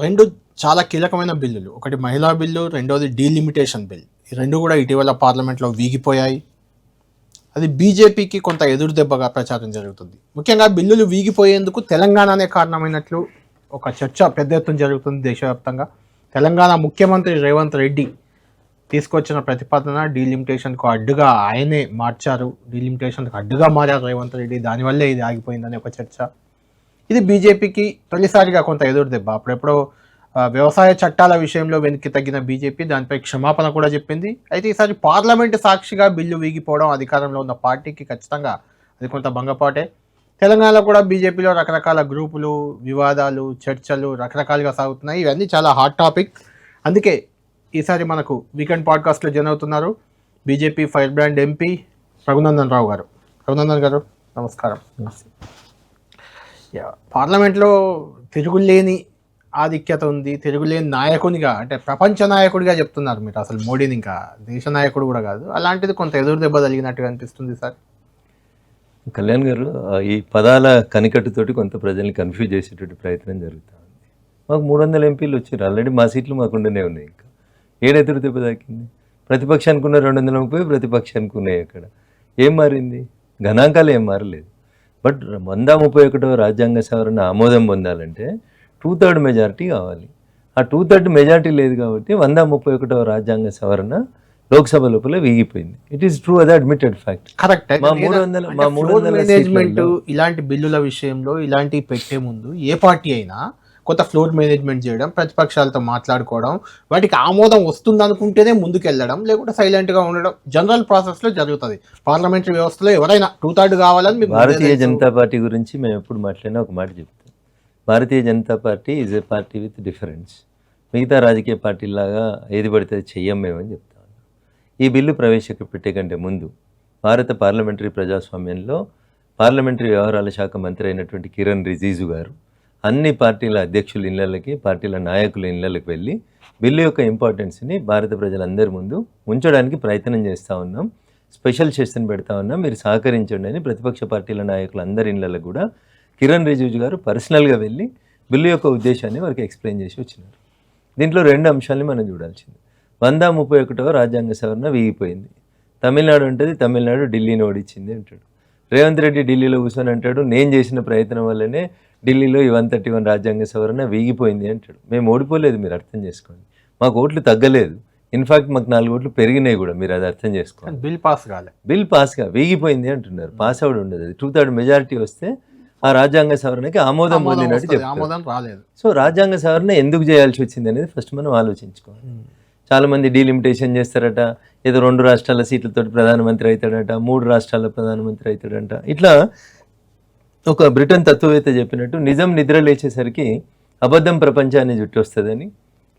రెండు చాలా కీలకమైన బిల్లులు. ఒకటి మహిళా బిల్లు, రెండోది డీలిమిటేషన్ బిల్. ఈ రెండు కూడా ఇటీవల పార్లమెంట్లో వీగిపోయాయి. అది బీజేపీకి కొంత ఎదురు దెబ్బగా ప్రచారం జరుగుతుంది. ముఖ్యంగా బిల్లులు వీగిపోయేందుకు తెలంగాణనే కారణమైనట్లు ఒక చర్చ పెద్ద ఎత్తున జరుగుతుంది దేశవ్యాప్తంగా. తెలంగాణ ముఖ్యమంత్రి రేవంత్ రెడ్డి తీసుకొచ్చిన ప్రతిపాదన డీలిమిటేషన్కు అడ్డుగా ఆయనే మార్చారు. డీలిమిటేషన్కు అడ్డుగా మారారు రేవంత్ రెడ్డి. దానివల్లే ఇది ఆగిపోయిందని ఒక చర్చ. ఇది బీజేపీకి తొలిసారిగా కొంత ఎదురు దెబ్బ. అప్పుడెప్పుడో వ్యవసాయ చట్టాల విషయంలో వెనక్కి తగ్గిన బీజేపీ దానిపై క్షమాపణ కూడా చెప్పింది. అయితే ఈసారి పార్లమెంటు సాక్షిగా బిల్లు వీగిపోవడం అధికారంలో ఉన్న పార్టీకి ఖచ్చితంగా అది కొంత భంగపాటే. తెలంగాణలో కూడా బీజేపీలో రకరకాల గ్రూపులు, వివాదాలు, చర్చలు రకరకాలుగా సాగుతున్నాయి. ఇవన్నీ చాలా హాట్ టాపిక్. అందుకే ఈసారి మనకు వీకెండ్ పాడ్కాస్ట్లో జాయిన్ అవుతున్నారు BJP fire brand MP Raghunandan Rao garu. Raghunandan గారు నమస్కారం. పార్లమెంట్లో తిరుగులేని ఆధిక్యత ఉంది, తిరుగులేని నాయకునిగా, అంటే ప్రపంచ నాయకుడిగా చెప్తున్నారు మీరు. అసలు మోడీని ఇంకా దేశ నాయకుడు కూడా కాదు. అలాంటిది కొంత ఎదురు దెబ్బ తగినట్టుగా అనిపిస్తుంది సార్. కళ్యాణ్ గారు, ఈ పదాల కనికట్టుతోటి కొంత ప్రజల్ని కన్ఫ్యూజ్ చేసేటువంటి ప్రయత్నం జరుగుతూ ఉంది. మాకు 300 ఎంపీలు వచ్చారు. ఆల్రెడీ మా సీట్లు మాకుండానే ఉన్నాయి. ఇంకా ఏడెదురు దెబ్బ తాకింది? ప్రతిపక్షానికి ఉన్న 230 ప్రతిపక్షానికి ఉన్నాయి. అక్కడ ఏం మారింది? గణాంకాలు ఏం మారలేదు. బట్ 131వ రాజ్యాంగ సవరణ ఆమోదం పొందాలంటే 2/3 మెజారిటీ కావాలి. ఆ 2/3 మెజారిటీ లేదు కాబట్టి 131వ రాజ్యాంగ సవరణ లోక్సభ లోపల వీగిపోయింది. ఇట్ ఈస్ ట్రూ, అది అడ్మిటెడ్ ఫ్యాక్ట్. కరెక్ట్. మా 300 మేనేజ్మెంట్ ఇలాంటి బిల్లుల విషయంలో ఇలాంటివి పెట్టే ముందు ఏ పార్టీ అయినా కొంత ఫ్లోర్ మేనేజ్మెంట్ చేయడం, ప్రతిపక్షాలతో మాట్లాడుకోవడం, వాటికి ఆమోదం వస్తుంది అనుకుంటేనే ముందుకెళ్ళడం, లేకుంటే సైలెంట్గా ఉండడం జనరల్ ప్రాసెస్లో జరుగుతుంది. పార్లమెంటరీ వ్యవస్థలో ఎవరైనా 2/3 కావాలని మీకు. భారతీయ జనతా పార్టీ గురించి మేము ఎప్పుడు మాట్లాడినా ఒక మాట చెప్తాం. Bharatiya Janata party is a party with difference. మిగతా రాజకీయ పార్టీలాగా ఏది పడితే చెయ్యం మేమని చెప్తా ఉన్నాం. ఈ బిల్లు ప్రవేశపెట్టే కంటే ముందు భారత పార్లమెంటరీ ప్రజాస్వామ్యంలో పార్లమెంటరీ వ్యవహారాల శాఖ మంత్రి అయినటువంటి కిరణ్ రిజిజు గారు అన్ని పార్టీల అధ్యక్షుల ఇళ్లకి, పార్టీల నాయకుల ఇళ్లకి వెళ్ళి బిల్లు యొక్క ఇంపార్టెన్స్ని భారత ప్రజలందరి ముందు ఉంచడానికి ప్రయత్నం చేస్తూ ఉన్నాం. స్పెషల్ సెషన్ పెడతా ఉన్నాం, మీరు సహకరించండి అని ప్రతిపక్ష పార్టీల నాయకులు అందరి ఇళ్లకు కూడా కిరణ్ రిజిజు గారు పర్సనల్గా వెళ్ళి బిల్లు యొక్క ఉద్దేశాన్ని వారికి ఎక్స్ప్లెయిన్ చేసి వచ్చినారు. దీంట్లో 2 అంశాలని మనం చూడాల్సింది. 131వ రాజ్యాంగ సవరణ వీగిపోయింది. తమిళనాడు ఉంటుంది, తమిళనాడు ఢిల్లీని ఓడించింది అంటాడు. రేవంత్ రెడ్డి ఢిల్లీలో కూర్చొని అంటాడు, నేను చేసిన ప్రయత్నం వల్లనే ఢిల్లీలో ఈ 131 రాజ్యాంగ సవరణ వీగిపోయింది అంటాడు. మేము ఓడిపోలేదు, మీరు అర్థం చేసుకోండి. మాకు ఓట్లు తగ్గలేదు, ఇన్ఫాక్ట్ మాకు 4 ఓట్లు పెరిగినాయి కూడా, మీరు అది అర్థం చేసుకోండి. బిల్ పాస్గా వీగిపోయింది అంటున్నారు. పాస్ అవుట్ ఉండదు. అది 2/3 మెజారిటీ వస్తే ఆ రాజ్యాంగ సవరణకి ఆమోదం పొందినట్టు చెప్తారు. సో రాజ్యాంగ సవరణ ఎందుకు చేయాల్సి వచ్చింది అనేది ఫస్ట్ మనం ఆలోచించుకోవాలి. చాలామంది డీలిమిటేషన్ చేస్తారట, ఏదో 2 రాష్ట్రాల సీట్లతో ప్రధానమంత్రి అవుతాడట, 3 రాష్ట్రాల ప్రధానమంత్రి అవుతాడంట. ఇట్లా ఒక బ్రిటన్ తత్వవేత్త చెప్పినట్టు నిజం నిద్ర లేచేసరికి అబద్ధం ప్రపంచాన్ని చుట్టొస్తుందని,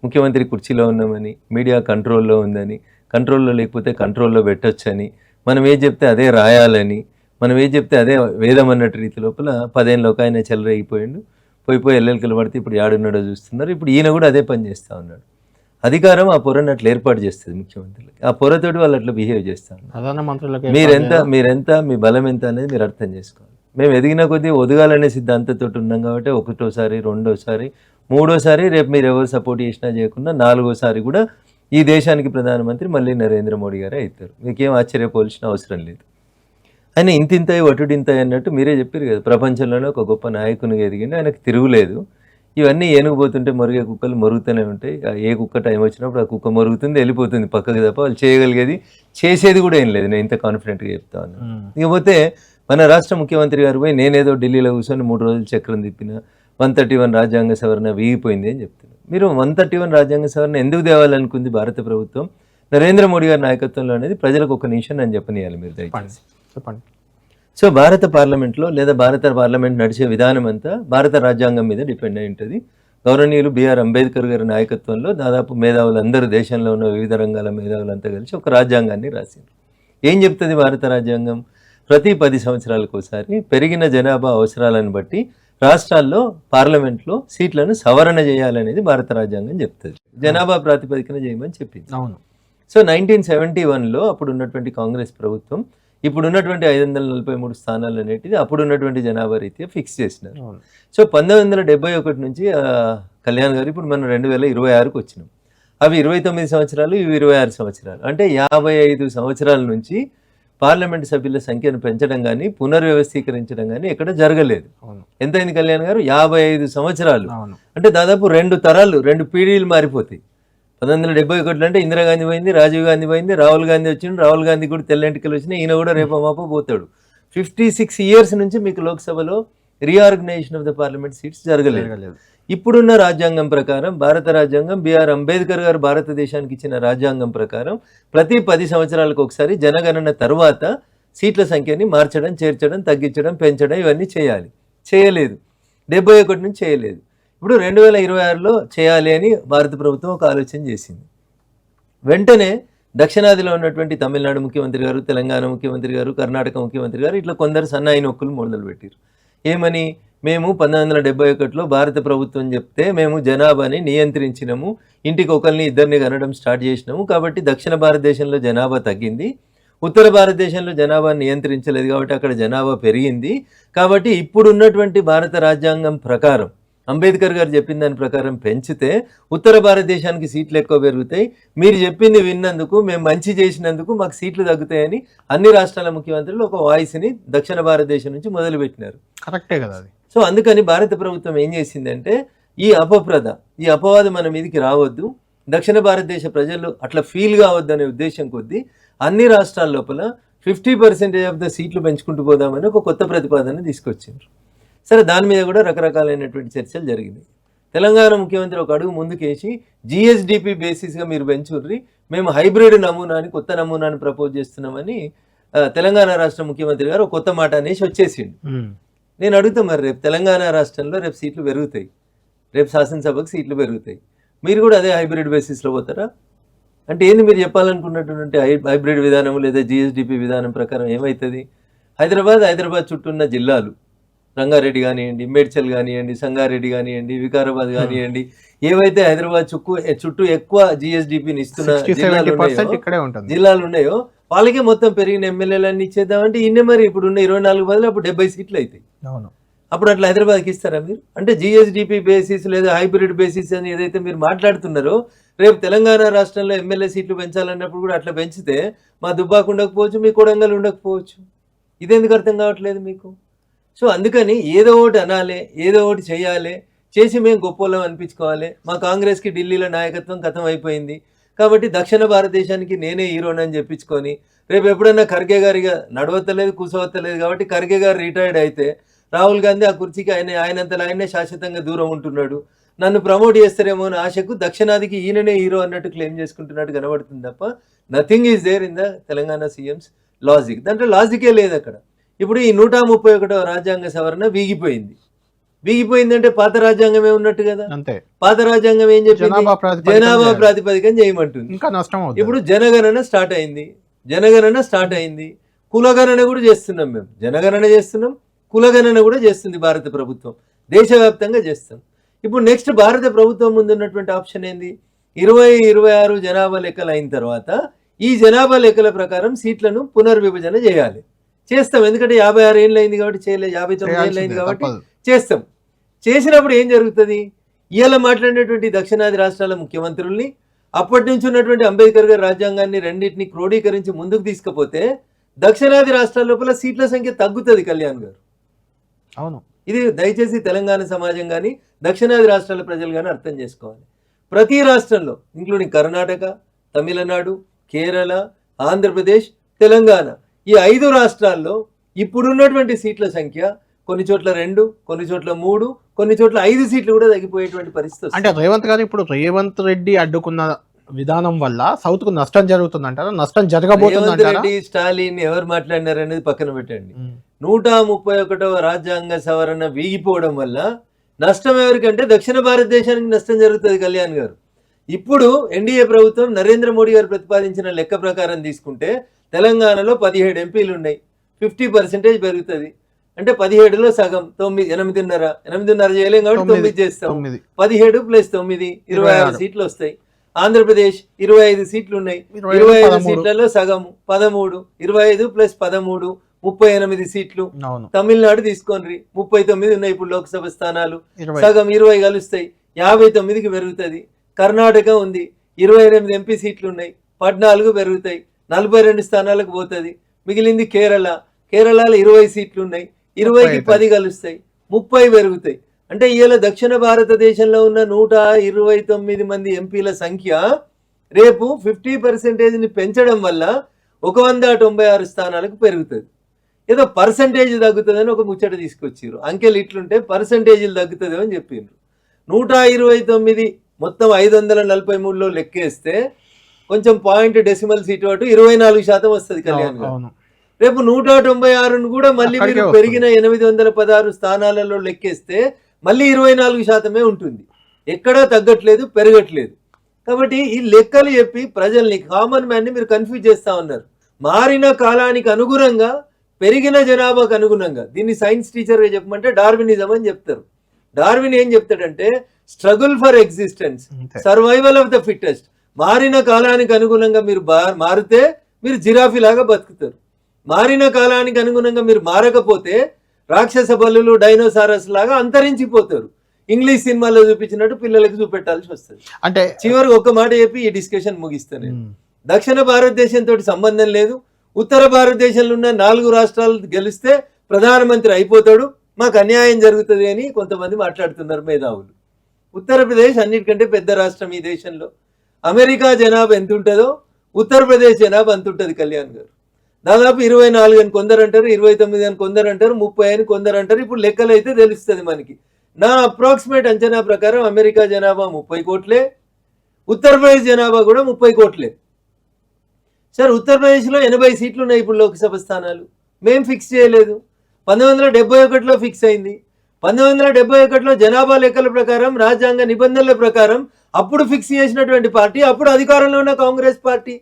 ముఖ్యమంత్రి కుర్చీలో ఉన్నామని, మీడియా కంట్రోల్లో ఉందని, కంట్రోల్లో లేకపోతే కంట్రోల్లో పెట్టొచ్చని, మనం ఏది చెప్తే అదే రాయాలని, మనం ఏది చెప్తే అదే వేదం అన్నట్టు రీతి లోపల 10 ఏళ్ళ ఒక ఆయన చెలరేగిపోయిండు. పోయిపోయి ఎల్లెలకలు పడితే ఇప్పుడు యాడున్నాడో చూస్తున్నారు. ఇప్పుడు ఈయన కూడా అదే పని చేస్తూ ఉన్నాడు. అధికారం ఆ పొరను అట్లా ఏర్పాటు చేస్తుంది ముఖ్యమంత్రులకి. ఆ పొరతోటి వాళ్ళు అట్లా బిహేవ్ చేస్తూ ఉన్నారు. మీరెంత మీ బలం ఎంత అనేది మీరు అర్థం చేసుకోవాలి. మేము ఎదిగిన కొద్దీ ఒదగాలనే సిద్ధాంతంతో ఉన్నాం కాబట్టి ఒకటోసారి, రెండోసారి, మూడోసారి, రేపు మీరు ఎవరు సపోర్ట్ చేసినా చేయకుండా 4వసారి కూడా ఈ దేశానికి ప్రధానమంత్రి మళ్ళీ నరేంద్ర మోడీ గారే అవుతారు. మీకేం ఆశ్చర్యపోవాల్సిన అవసరం లేదు. ఆయన ఇంతింతాయి వటుడింతాయి అన్నట్టు మీరే చెప్పారు కదా, ప్రపంచంలోనే ఒక గొప్ప నాయకునిగా ఎదిగింది. ఆయనకు తిరుగులేదు. ఇవన్నీ ఏనుగుపోతుంటే మరుగే కుక్కలు మరుగుతూనే ఉంటాయి. ఏ కుక్క టైం వచ్చినప్పుడు ఆ కుక్క మరుగుతుంది, వెళ్ళిపోతుంది పక్కకు తప్ప వాళ్ళు చేయగలిగేది చేసేది కూడా ఏం లేదు. నేను ఇంత కాన్ఫిడెంట్గా చెప్తా ఉన్నాను. ఇకపోతే మన రాష్ట్ర ముఖ్యమంత్రి గారు పోయి నేనేదో ఢిల్లీలో కూర్చొని 3 రోజులు చక్రం తిప్పిన 131 రాజ్యాంగ సవరణ వీగిపోయింది అని చెప్తున్నారు. మీరు 131 రాజ్యాంగ సవరణ ఎందుకు తేవాలనుకుంది భారత ప్రభుత్వం, నరేంద్ర మోడీ గారి నాయకత్వంలో అనేది ప్రజలకు ఒక నిమిషం నేను చెప్పనియాలి మీరు దయచేసి. చెప్పండి. సో భారత పార్లమెంట్లో లేదా భారత పార్లమెంట్ నడిచే విధానం అంతా భారత రాజ్యాంగం మీద డిపెండ్ అయి ఉంటుంది. గౌరవనీయులు బిఆర్ అంబేద్కర్ గారి నాయకత్వంలో దాదాపు మేధావులు అందరూ, దేశంలో ఉన్న వివిధ రంగాల మేధావులంతా కలిసి ఒక రాజ్యాంగాన్ని రాశారు. ఏం చెప్తుంది భారత రాజ్యాంగం? ప్రతి 10 సంవత్సరాలకు ఒకసారి పెరిగిన జనాభా అవసరాలను బట్టి రాష్ట్రాల్లో పార్లమెంట్లో సీట్లను సవరణ చేయాలనేది భారత రాజ్యాంగం చెప్తుంది. జనాభా ప్రాతిపదికన చేయమని చెప్పింది. అవును. సో 1971లో అప్పుడున్నటువంటి కాంగ్రెస్ ప్రభుత్వం ఇప్పుడున్నటువంటి 543 స్థానాలు అనేటిది అప్పుడున్నటువంటి జనాభా రీత్యా ఫిక్స్ చేసినారు. సో 1971 నుంచి కళ్యాణ్ గారు. ఇప్పుడు మనం 2026కి వచ్చినాం. అవి 29 సంవత్సరాలు, ఇవి 26 సంవత్సరాలు. అంటే 55 సంవత్సరాల నుంచి పార్లమెంట్ సభ్యుల సంఖ్యను పెంచడం కానీ పునర్వ్యవస్థీకరించడం కానీ ఎక్కడ జరగలేదు. ఎంతైంది కళ్యాణ్ గారు? 55 సంవత్సరాలు. అంటే దాదాపు 2 తరాలు, 2 పీఢీలు మారిపోతాయి. 1971 అంటే ఇందిరాగాంధీ పోయింది, రాజీవ్ గాంధీ పోయింది, రాహుల్ గాంధీ వచ్చిండు. రాహుల్ గాంధీ కూడా తెల్లంటికలు వచ్చినాయి. ఈయన కూడా రేపో మాపో పోతాడు. 56 ఇయర్స్ నుంచి మీకు లోక్సభలో reorganisation of the parliament seats జరగలేదు. ఇప్పుడున్న రాజ్యాంగం ప్రకారం, భారత రాజ్యాంగం, బిఆర్ అంబేద్కర్ గారు భారతదేశానికి ఇచ్చిన రాజ్యాంగం ప్రకారం ప్రతి 10 సంవత్సరాలకు ఒకసారి జనగణన తర్వాత సీట్ల సంఖ్యని మార్చడం, చేర్చడం, తగ్గించడం, పెంచడం ఇవన్నీ చేయాలి. చేయలేదు. 71 నుంచి చేయలేదు. ఇప్పుడు 2026లో చేయాలి అని భారత ప్రభుత్వం ఒక ఆలోచన చేసింది. వెంటనే దక్షిణాదిలో ఉన్నటువంటి తమిళనాడు ముఖ్యమంత్రి గారు, తెలంగాణ ముఖ్యమంత్రి గారు, కర్ణాటక ముఖ్యమంత్రి గారు ఇట్లా కొందరు సన్నాయి నొక్కులు మొదలు పెట్టారు. ఏమని? మేము 1971లో భారత ప్రభుత్వం చెప్తే మేము జనాభాని నియంత్రించినాము, ఇంటికి ఒకరిని ఇద్దరిని కనడం స్టార్ట్ చేసినాము. కాబట్టి దక్షిణ భారతదేశంలో జనాభా తగ్గింది, ఉత్తర భారతదేశంలో జనాభా నియంత్రించలేదు కాబట్టి అక్కడ జనాభా పెరిగింది. కాబట్టి ఇప్పుడున్నటువంటి భారత రాజ్యాంగం ప్రకారం, అంబేద్కర్ గారు చెప్పిన దాని ప్రకారం పెంచితే ఉత్తర భారతదేశానికి సీట్లు ఎక్కువ పెరుగుతాయి. మీరు చెప్పింది విన్నందుకు, మేము మంచి చేసినందుకు మాకు సీట్లు తగ్గుతాయని అన్ని రాష్ట్రాల ముఖ్యమంత్రులు ఒక వాయిస్ని దక్షిణ భారతదేశం నుంచి మొదలుపెట్టినారు. కరెక్టే కదా అది. సో అందుకని భారత ప్రభుత్వం ఏం చేసిందంటే ఈ అపవాదం మన మీదకి రావద్దు, దక్షిణ భారతదేశ ప్రజలు అట్లా ఫీల్ కావద్దు అనే ఉద్దేశం కొద్దీ అన్ని రాష్ట్రాల లోపల 50% ఆఫ్ ద సీట్లు పెంచుకుంటూ పోదామని ఒక కొత్త ప్రతిపాదన తీసుకొచ్చారు. సరే, దాని మీద కూడా రకరకాలైనటువంటి చర్చలు జరిగినాయి. తెలంగాణ ముఖ్యమంత్రి ఒక అడుగు ముందుకేసి జిఎస్డిపి బేసిస్గా మీరు పెంచుర్రి, మేము హైబ్రిడ్ నమూనాని, కొత్త నమూనాని ప్రపోజ్ చేస్తున్నామని తెలంగాణ రాష్ట్ర ముఖ్యమంత్రి గారు ఒక కొత్త మాట అనేసి వచ్చేసిండు. నేను అడుగుతా, మరి రేపు తెలంగాణ రాష్ట్రంలో రేపు సీట్లు పెరుగుతాయి, రేపు శాసనసభకు సీట్లు పెరుగుతాయి, మీరు కూడా అదే హైబ్రిడ్ బేసిస్లో పోతారా? అంటే ఏంది మీరు చెప్పాలనుకున్నటువంటి హైబ్రిడ్ విధానం లేదా జిఎస్డిపి విధానం ప్రకారం ఏమవుతుంది? హైదరాబాద్ చుట్టూ ఉన్న జిల్లాలు, రంగారెడ్డి కానివ్వండి, మేడ్చల్ కానివ్వండి, సంగారెడ్డి కానివ్వండి, వికారాబాద్ కానివ్వండి, ఏవైతే హైదరాబాద్ చుట్టూ ఎక్కువ జిఎస్డిపిని ఇస్తున్న జిల్లాలు ఉన్నాయో వాళ్ళకే మొత్తం పెరిగిన ఎమ్మెల్యేలన్నీ ఇచ్చేద్దామంటే ఇన్నే మరి ఇప్పుడున్న 24 బదులు అప్పుడు 70 సీట్లు అవుతాయి. అప్పుడు అట్లా హైదరాబాద్కి ఇస్తారా మీరు? అంటే జిఎస్డిపి బేసిస్ లేదా హైబ్రిడ్ బేసిస్ అని ఏదైతే మీరు మాట్లాడుతున్నారో, రేపు తెలంగాణ రాష్ట్రంలో ఎమ్మెల్యే సీట్లు పెంచాలన్నప్పుడు కూడా అట్లా పెంచితే మా దుబ్బాకు ఉండకపోవచ్చు, మీ కొడంగల్ ఉండకపోవచ్చు. ఇదెందుకు అర్థం కావట్లేదు మీకు? సో అందుకని ఏదో ఒకటి అనాలి, ఏదో ఒకటి చేయాలి, చేసి మేము గొప్పలం అనిపించుకోవాలి. మా కాంగ్రెస్కి ఢిల్లీలో నాయకత్వం ఖతం అయిపోయింది కాబట్టి దక్షిణ భారతదేశానికి నేనే హీరోనని చెప్పించుకొని రేపు ఎప్పుడన్నా ఖర్గే గారిగా నడవత్తలేదు, కూసవత్తలేదు కాబట్టి ఖర్గే గారు రిటైర్డ్ అయితే రాహుల్ గాంధీ ఆ కుర్చీకి ఆయనంతలో ఆయనే శాశ్వతంగా దూరం ఉంటున్నాడు, నన్ను ప్రమోట్ చేస్తారేమో అని ఆశకు దక్షిణాదికి ఈయననే హీరో అన్నట్టు క్లెయిమ్ చేసుకుంటున్నట్టు కనబడుతుంది తప్ప nothing is there in the Telangana CM's logic. దాంట్లో లాజికే లేదు అక్కడ. ఇప్పుడు ఈ 131వ రాజ్యాంగ సవరణ వీగిపోయిందంటే పాత రాజ్యాంగమే ఉన్నట్టు కదా. పాత రాజ్యాంగం ఏం చెప్పింది? జనాభా ప్రాతిపదికన చేయమంటుంది. ఇంకా నష్టం. ఇప్పుడు జనగణన స్టార్ట్ అయింది, కులగణన కూడా చేస్తున్నాం. మేము జనగణన చేస్తున్నాం, కులగణన కూడా చేస్తుంది భారత ప్రభుత్వం, దేశవ్యాప్తంగా చేస్తాం. ఇప్పుడు నెక్స్ట్ భారత ప్రభుత్వం ముందున్నటువంటి ఆప్షన్ ఏంది? 2026 జనాభా లెక్కలు అయిన తర్వాత ఈ జనాభా లెక్కల ప్రకారం సీట్లను పునర్విభజన చేయాలి. చేస్తాం, ఎందుకంటే 56 ఏళ్ళు అయింది కాబట్టి చేయలేదు, 59 ఏళ్ళు అయింది కాబట్టి చేస్తాం. చేసినప్పుడు ఏం జరుగుతుంది? ఇవాళ మాట్లాడినటువంటి దక్షిణాది రాష్ట్రాల ముఖ్యమంత్రుల్ని, అప్పటి నుంచి ఉన్నటువంటి అంబేద్కర్ గారి రాజ్యాంగాన్ని రెండింటిని క్రోడీకరించి ముందుకు తీసుకుపోతే దక్షిణాది రాష్ట్రాల లోపల సీట్ల సంఖ్య తగ్గుతుంది. కళ్యాణ్ గారు, అవును, ఇది దయచేసి తెలంగాణ సమాజం కానీ దక్షిణాది రాష్ట్రాల ప్రజలు కానీ అర్థం చేసుకోవాలి. ప్రతి రాష్ట్రంలో ఇంక్లూడింగ్ కర్ణాటక, తమిళనాడు, కేరళ, ఆంధ్రప్రదేశ్, తెలంగాణ, ఈ 5 రాష్ట్రాల్లో ఇప్పుడున్నటువంటి సీట్ల సంఖ్య కొన్ని చోట్ల 2, కొన్ని చోట్ల 3, కొన్ని చోట్ల 5 సీట్లు కూడా తగ్గిపోయేటువంటి పరిస్థితి. అంటే రేవంత్ రెడ్డి అడ్డుకున్న విధానం వల్ల సౌత్ కు నష్టం జరుగుతుందంటారా? నష్టం జరగబోతుంది. రెడ్డి, స్టాలిన్ ఎవరు మాట్లాడినారు అనేది పక్కన పెట్టండి. 131వ రాజ్యాంగ సవరణ వీగిపోవడం వల్ల నష్టం ఎవరికంటే దక్షిణ భారతదేశానికి నష్టం జరుగుతుంది. కళ్యాణ్ గారు, ఇప్పుడు ఎన్డీఏ ప్రభుత్వం నరేంద్ర మోడీ గారు ప్రతిపాదించిన లెక్క ప్రకారం తీసుకుంటే తెలంగాణలో 17 ఎంపీలు ఉన్నాయి, 50% పెరుగుతుంది. అంటే 17లో సగం 9, 8.5 చేయలేం కాబట్టి 9 చేస్తాం. 17 + 9 26 సీట్లు వస్తాయి. ఆంధ్రప్రదేశ్ 25 సీట్లు ఉన్నాయి, 25 సీట్లలో సగం 13, 25 + 13 38 సీట్లు. తమిళనాడు తీసుకోండి, 39 ఉన్నాయి ఇప్పుడు లోక్సభ స్థానాలు, సగం 20 కలుస్తాయి, 59కి పెరుగుతుంది. కర్ణాటక ఉంది, 28 ఎంపీ సీట్లు ఉన్నాయి, 14 పెరుగుతాయి, 42 స్థానాలకు పోతుంది. మిగిలింది కేరళలో 20 సీట్లు ఉన్నాయి, 20కి 10 కలుస్తాయి, 30 పెరుగుతాయి. అంటే ఇవాళ దక్షిణ భారతదేశంలో ఉన్న 129 మంది ఎంపీల సంఖ్య రేపు 50%ని పెంచడం వల్ల 196 స్థానాలకు పెరుగుతుంది. ఏదో పర్సంటేజ్ తగ్గుతుందని ఒక ముచ్చట తీసుకొచ్చారు. అంకెలు ఇట్లుంటే పర్సంటేజీలు తగ్గుతుంది అని చెప్పిండ్రు. 129 మొత్తం 543లో లెక్కేస్తే కొంచెం పాయింట్ డెసిమల్ సీటు అటు 24% వస్తుంది కళ్యాణ్ గారు. రేపు 196ను కూడా మళ్ళీ మీరు పెరిగిన 816 స్థానాలలో లెక్కేస్తే మళ్ళీ 24% ఉంటుంది. ఎక్కడా తగ్గట్లేదు, పెరగట్లేదు. కాబట్టి ఈ లెక్కలు చెప్పి ప్రజల్ని, కామన్ మ్యాన్ని మీరు కన్ఫ్యూజ్ చేస్తా ఉన్నారు. మారిన కాలానికి అనుగుణంగా, పెరిగిన జనాభాకు అనుగుణంగా, దీన్ని సైన్స్ టీచర్గా చెప్పమంటే డార్వినిజం అని చెప్తారు. డార్విన్ ఏం చెప్తాడంటే struggle for existence, survival of the fittest. మారిన కాలానికి అనుగుణంగా మీరు మారితే మీరు జిరాఫీ లాగా బతుకుతారు. మారిన కాలానికి అనుగుణంగా మీరు మారకపోతే రాక్షస బలులు, డైనోసారస్ లాగా అంతరించిపోతారు. ఇంగ్లీష్ సినిమాలో చూపించినట్టు పిల్లలకు చూపెట్టాల్సి వస్తుంది. అంటే చివరికి ఒక్క మాట చెప్పి ఈ డిస్కషన్ ముగిస్తాను. దక్షిణ భారతదేశంతో సంబంధం లేదు. ఉత్తర భారతదేశంలో ఉన్న 4 రాష్ట్రాలు గెలిస్తే ప్రధానమంత్రి అయిపోతాడు, మాకు అన్యాయం జరుగుతుంది అని కొంతమంది మాట్లాడుతున్నారు మేధావులు. ఉత్తరప్రదేశ్ అన్నిటికంటే పెద్ద రాష్ట్రం ఈ దేశంలో. అమెరికా జనాభా ఎంత ఉంటుందో ఉత్తరప్రదేశ్ జనాభా అంత ఉంటుంది కళ్యాణ్ గారు. దాదాపు 24 అని కొందరు అంటారు, 29 అని కొందరు అంటారు, 30 అని కొందరు అంటారు. ఇప్పుడు లెక్కలు అయితే తెలుస్తుంది మనకి. నా అప్రాక్సిమేట్ అంచనా ప్రకారం అమెరికా జనాభా 30 కోట్లే, ఉత్తరప్రదేశ్ జనాభా కూడా 30 కోట్లే. సార్, ఉత్తరప్రదేశ్లో 80 సీట్లు ఉన్నాయి ఇప్పుడు లోక్సభ స్థానాలు. మేం ఫిక్స్ చేయలేదు, 1971లో ఫిక్స్ అయింది. 1971లో జనాభా లెక్కల ప్రకారం, రాజ్యాంగ నిబంధనల ప్రకారం అప్పుడు ఫిక్స్ చేసినటువంటి పార్టీ అప్పుడు అధికారంలో ఉన్న కాంగ్రెస్ పార్టీ.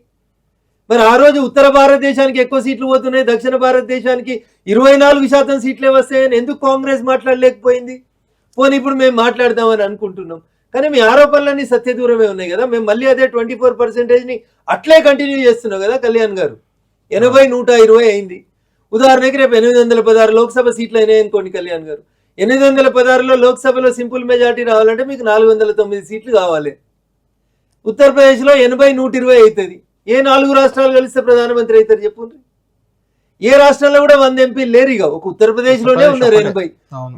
మరి ఆ రోజు ఉత్తర భారతదేశానికి ఎక్కువ సీట్లు పోతున్నాయి, దక్షిణ భారతదేశానికి 24% సీట్లే వస్తాయని ఎందుకు కాంగ్రెస్ మాట్లాడలేకపోయింది? పోనీ ఇప్పుడు మేము మాట్లాడదామని అనుకుంటున్నాం, కానీ మీ ఆరోపణలన్నీ సత్యదూరమే ఉన్నాయి కదా. మేము మళ్ళీ అదే 24%ని అట్లే కంటిన్యూ చేస్తున్నాం కదా కళ్యాణ్ గారు. 80 120 అయింది. ఉదాహరణకి రేపు 816 లోక్సభ సీట్లు అయినాయి అనుకోండి కళ్యాణ్ గారు. 816లో లోక్సభలో సింపుల్ మెజార్టీ రావాలంటే మీకు 409 సీట్లు కావాలి. ఉత్తరప్రదేశ్లో 80 120 అవుతుంది. ఏ 4 రాష్ట్రాలు కలిస్తే ప్రధానమంత్రి అవుతారు చెప్పుండ్రి? ఏ రాష్ట్రంలో కూడా 100 ఎంపీలు లేరు. ఇక ఒక ఉత్తరప్రదేశ్లోనే ఉన్నారు 80.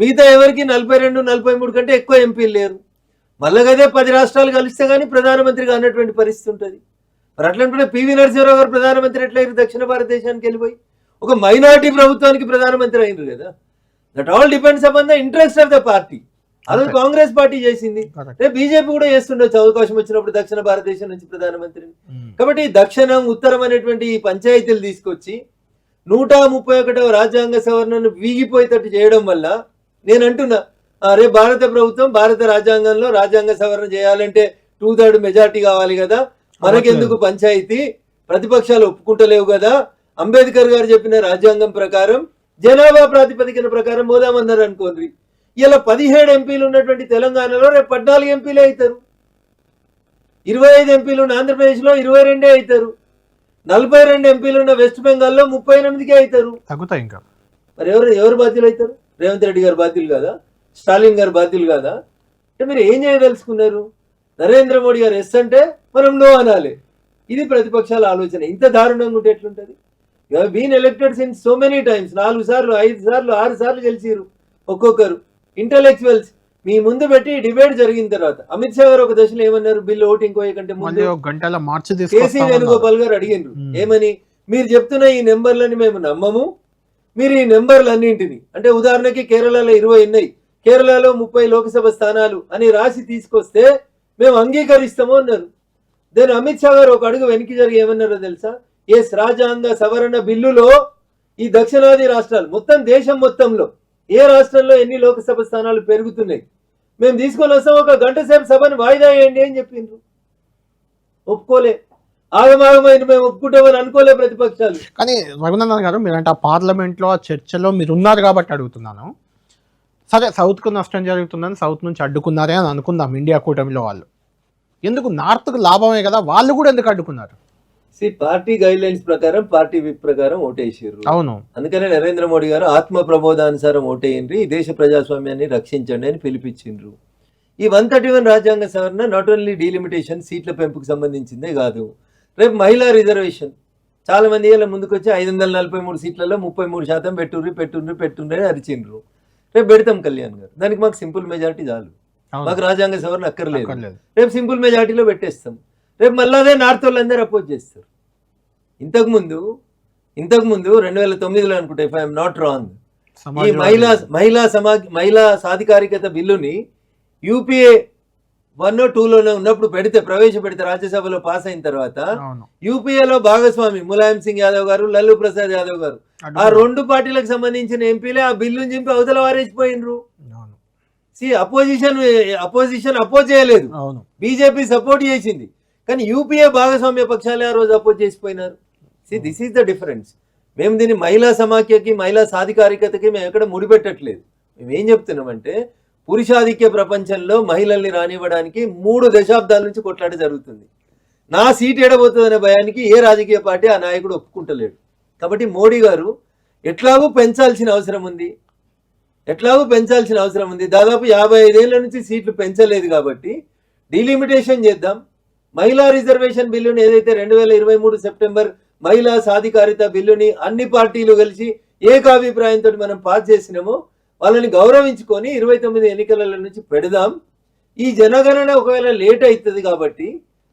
మిగతా ఎవరికి 42 43 కంటే ఎక్కువ ఎంపీలు లేరు. మళ్ళీ అదే 10 రాష్ట్రాలు కలిస్తే కానీ ప్రధానమంత్రిగా అన్నటువంటి పరిస్థితి ఉంటుంది. మరి అట్లంటే పివి నరసింహరావు గారు ప్రధానమంత్రి ఎట్లయిరు దక్షిణ భారతదేశానికి వెళ్ళిపోయి? ఒక మైనారిటీ ప్రభుత్వానికి ప్రధానమంత్రి అయినారు కదా. That all depends upon the interest of the party. అదే కాంగ్రెస్ పార్టీ చేసింది, రేపు బీజేపీ కూడా చేస్తుండొచ్చు అవకాశం వచ్చినప్పుడు దక్షిణ భారతదేశం నుంచి ప్రధానమంత్రిని. కాబట్టి దక్షిణం ఉత్తరం అనేటువంటి ఈ పంచాయతీలు తీసుకొచ్చి 131వ రాజ్యాంగ సవరణను వీగిపోయేటట్టు చేయడం వల్ల నేను అంటున్నా, రేపు భారత ప్రభుత్వం భారత రాజ్యాంగంలో రాజ్యాంగ సవరణ చేయాలంటే 2/3 మెజార్టీ కావాలి కదా, మనకెందుకు పంచాయతీ, ప్రతిపక్షాలు ఒప్పుకుంటలేవు కదా, అంబేద్కర్ గారు చెప్పిన రాజ్యాంగం ప్రకారం జనాభా ప్రాతిపదికన ప్రకారం పోదామన్నారు అనుకోండి. ఇలా 17 ఎంపీలు ఉన్నటువంటి తెలంగాణలో రేపు 14 ఎంపీలే అవుతారు. 25 ఎంపీలు ఉన్న ఆంధ్రప్రదేశ్లో 22 అవుతారు. 42 ఎంపీలు ఉన్న వెస్ట్ బెంగాల్లో 38కే అవుతారు. తగ్గుతాయి ఇంకా. మరి ఎవరు బాధ్యులు అవుతారు? రేవంత్ రెడ్డి గారు బాధ్యులు కాదా? స్టాలిన్ గారు బాధ్యులు కాదా? అంటే మీరు ఏం చేయదలుచుకున్నారు? నరేంద్ర మోడీ గారు ఎస్ అంటే మనం నో అనాలి. ఇది ప్రతిపక్షాల ఆలోచన. ఇంత దారుణంగా ఉంటే ఎట్లుంటుంది? You have been elected since so many times. 4 సార్లు 5 సార్లు 6 సార్లు గెలిచిరు ఒక్కొక్కరు. ఇంటలెక్చువల్స్ మీ ముందు పెట్టి డిబేట్ జరిగిన తర్వాత అమిత్ షా గారు ఒక దశలో ఏమన్నారు? బిల్లు ఓటింగ్ పోయే కంటే ముందు కేసీ వేణుగోపాల్ గారు అడిగినారు ఏమని, మీరు చెప్తున్న ఈ నెంబర్లని మేము నమ్మము, మీరు ఈ నెంబర్లన్నింటినీ, అంటే ఉదాహరణకి కేరళలో 20 ఉన్నాయి, కేరళలో 30 లోక్సభ స్థానాలు అని రాసి తీసుకొస్తే మేము అంగీకరిస్తాము అన్నారు. దెన్ అమిత్ షా గారు ఒక అడుగు వెనక్కి జరిగి ఏమన్నారో తెలుసా? ఎస్, రాజ్యాంగ సవరణ బిల్లులో ఈ దక్షిణాది రాష్ట్రాలు మొత్తం దేశం మొత్తంలో ఏ రాష్ట్రంలో ఎన్ని లోక్సభ స్థానాలు పెరుగుతున్నాయి మేము తీసుకొని వస్తాం, 1 గంట సేపు సభను వాయిదా వేయండి అని చెప్పిండ్రు. ఒప్పుకోలే. ఆగమాగమైన మేము ఒప్పుకుంటామని అనుకోలే ప్రతిపక్షాలు. కానీ రఘునందన్ గారు, మీరంటే ఆ పార్లమెంట్లో ఆ చర్చలో మీరు ఉన్నారు కాబట్టి అడుగుతున్నాను. సరే, సౌత్కు నష్టం జరుగుతుందని సౌత్ నుంచి అడ్డుకున్నారే అని అనుకుందాం ఇండియా కూటమిలో వాళ్ళు. ఎందుకు నార్త్కు లాభమే కదా, వాళ్ళు కూడా ఎందుకు అడ్డుకున్నారు? పార్టీ గైడ్ లైన్స్ ప్రకారం, పార్టీ విప్ ప్రకారం ఓటేసారు. అవును. అందుకనే నరేంద్ర మోడీ గారు ఆత్మ ప్రబోధానుసారం ఓటేయండి, ఈ దేశ ప్రజాస్వామ్యాన్ని రక్షించండి అని పిలిపించిండ్రు. ఈ 131 రాజ్యాంగ సవరణ నాట్ ఓన్లీ డీలిమిటేషన్ సీట్ల పెంపుకు సంబంధించిందే కాదు, రేపు మహిళా రిజర్వేషన్ చాలా మంది ఏళ్ళ ముందుకు వచ్చి 543 సీట్లలో 33% పెట్టుండ్రి అని అరిచిండ్రు. రేపు పెడతాం కళ్యాణ్ గారు, దానికి మాకు సింపుల్ మెజారిటీ చాలు, మాకు రాజ్యాంగ సవరణ అక్కర్లేదు. రేపు సింపుల్ మెజారిటీలో పెట్టేస్తాం. రేపు మళ్ళీ అదే నార్త్ వాళ్ళందరూ అపోజ్ చేస్తారు. ఇంతకుముందు 2009లో అనుకుంటా, ఇఫ్ ఐఎమ్ నాట్ రాంగ్, ఈ మహిళా సాధికారికత బిల్లుని యూపీఏ 1 2లోనే ఉన్నప్పుడు ప్రవేశపెడితే రాజ్యసభలో పాస్ అయిన తర్వాత యూపీఏలో భాగస్వామి ములాయం సింగ్ యాదవ్ గారు, లల్లు ప్రసాద్ యాదవ్ గారు, ఆ 2 పార్టీలకు సంబంధించిన ఎంపీలే ఆ బిల్లుని చింపి అవతల వారేసిపోయినరు. అపోజిషన్ అపోజ్ చేయలేదు, బీజేపీ సపోర్ట్ చేసింది, కానీ యూపీఏ భాగస్వామ్య పక్షాలే ఆ రోజు అపోజ్ చేసిపోయినారు. This is the difference. మేము దీన్ని మహిళా సమాఖ్యకి, మహిళా సాధికారికతకి మేము ఎక్కడ ముడిపెట్టట్లేదు. మేము ఏం చెప్తున్నామంటే, పురుషాధిక్య ప్రపంచంలో మహిళల్ని రానివ్వడానికి 3 దశాబ్దాల నుంచి కొట్లాట జరుగుతుంది. నా సీట్ ఎడబోతుందనే భయానికి ఏ రాజకీయ పార్టీ ఆ నాయకుడు ఒప్పుకుంటలేడు. కాబట్టి మోడీ గారు ఎట్లాగూ పెంచాల్సిన అవసరం ఉంది. దాదాపు 55 ఏళ్ల నుంచి సీట్లు పెంచలేదు కాబట్టి డీలిమిటేషన్ చేద్దాం. మహిళా రిజర్వేషన్ బిల్లుని ఏదైతే 2023 సెప్టెంబర్ మహిళా సాధికారిత బిల్లుని అన్ని పార్టీలు కలిసి ఏకాభిప్రాయంతో మనం పాస్ చేసినామో వాళ్ళని గౌరవించుకొని 29 ఎన్నికల నుంచి పెడదాం. ఈ జనగణన ఒకవేళ లేట్ అవుతుంది కాబట్టి,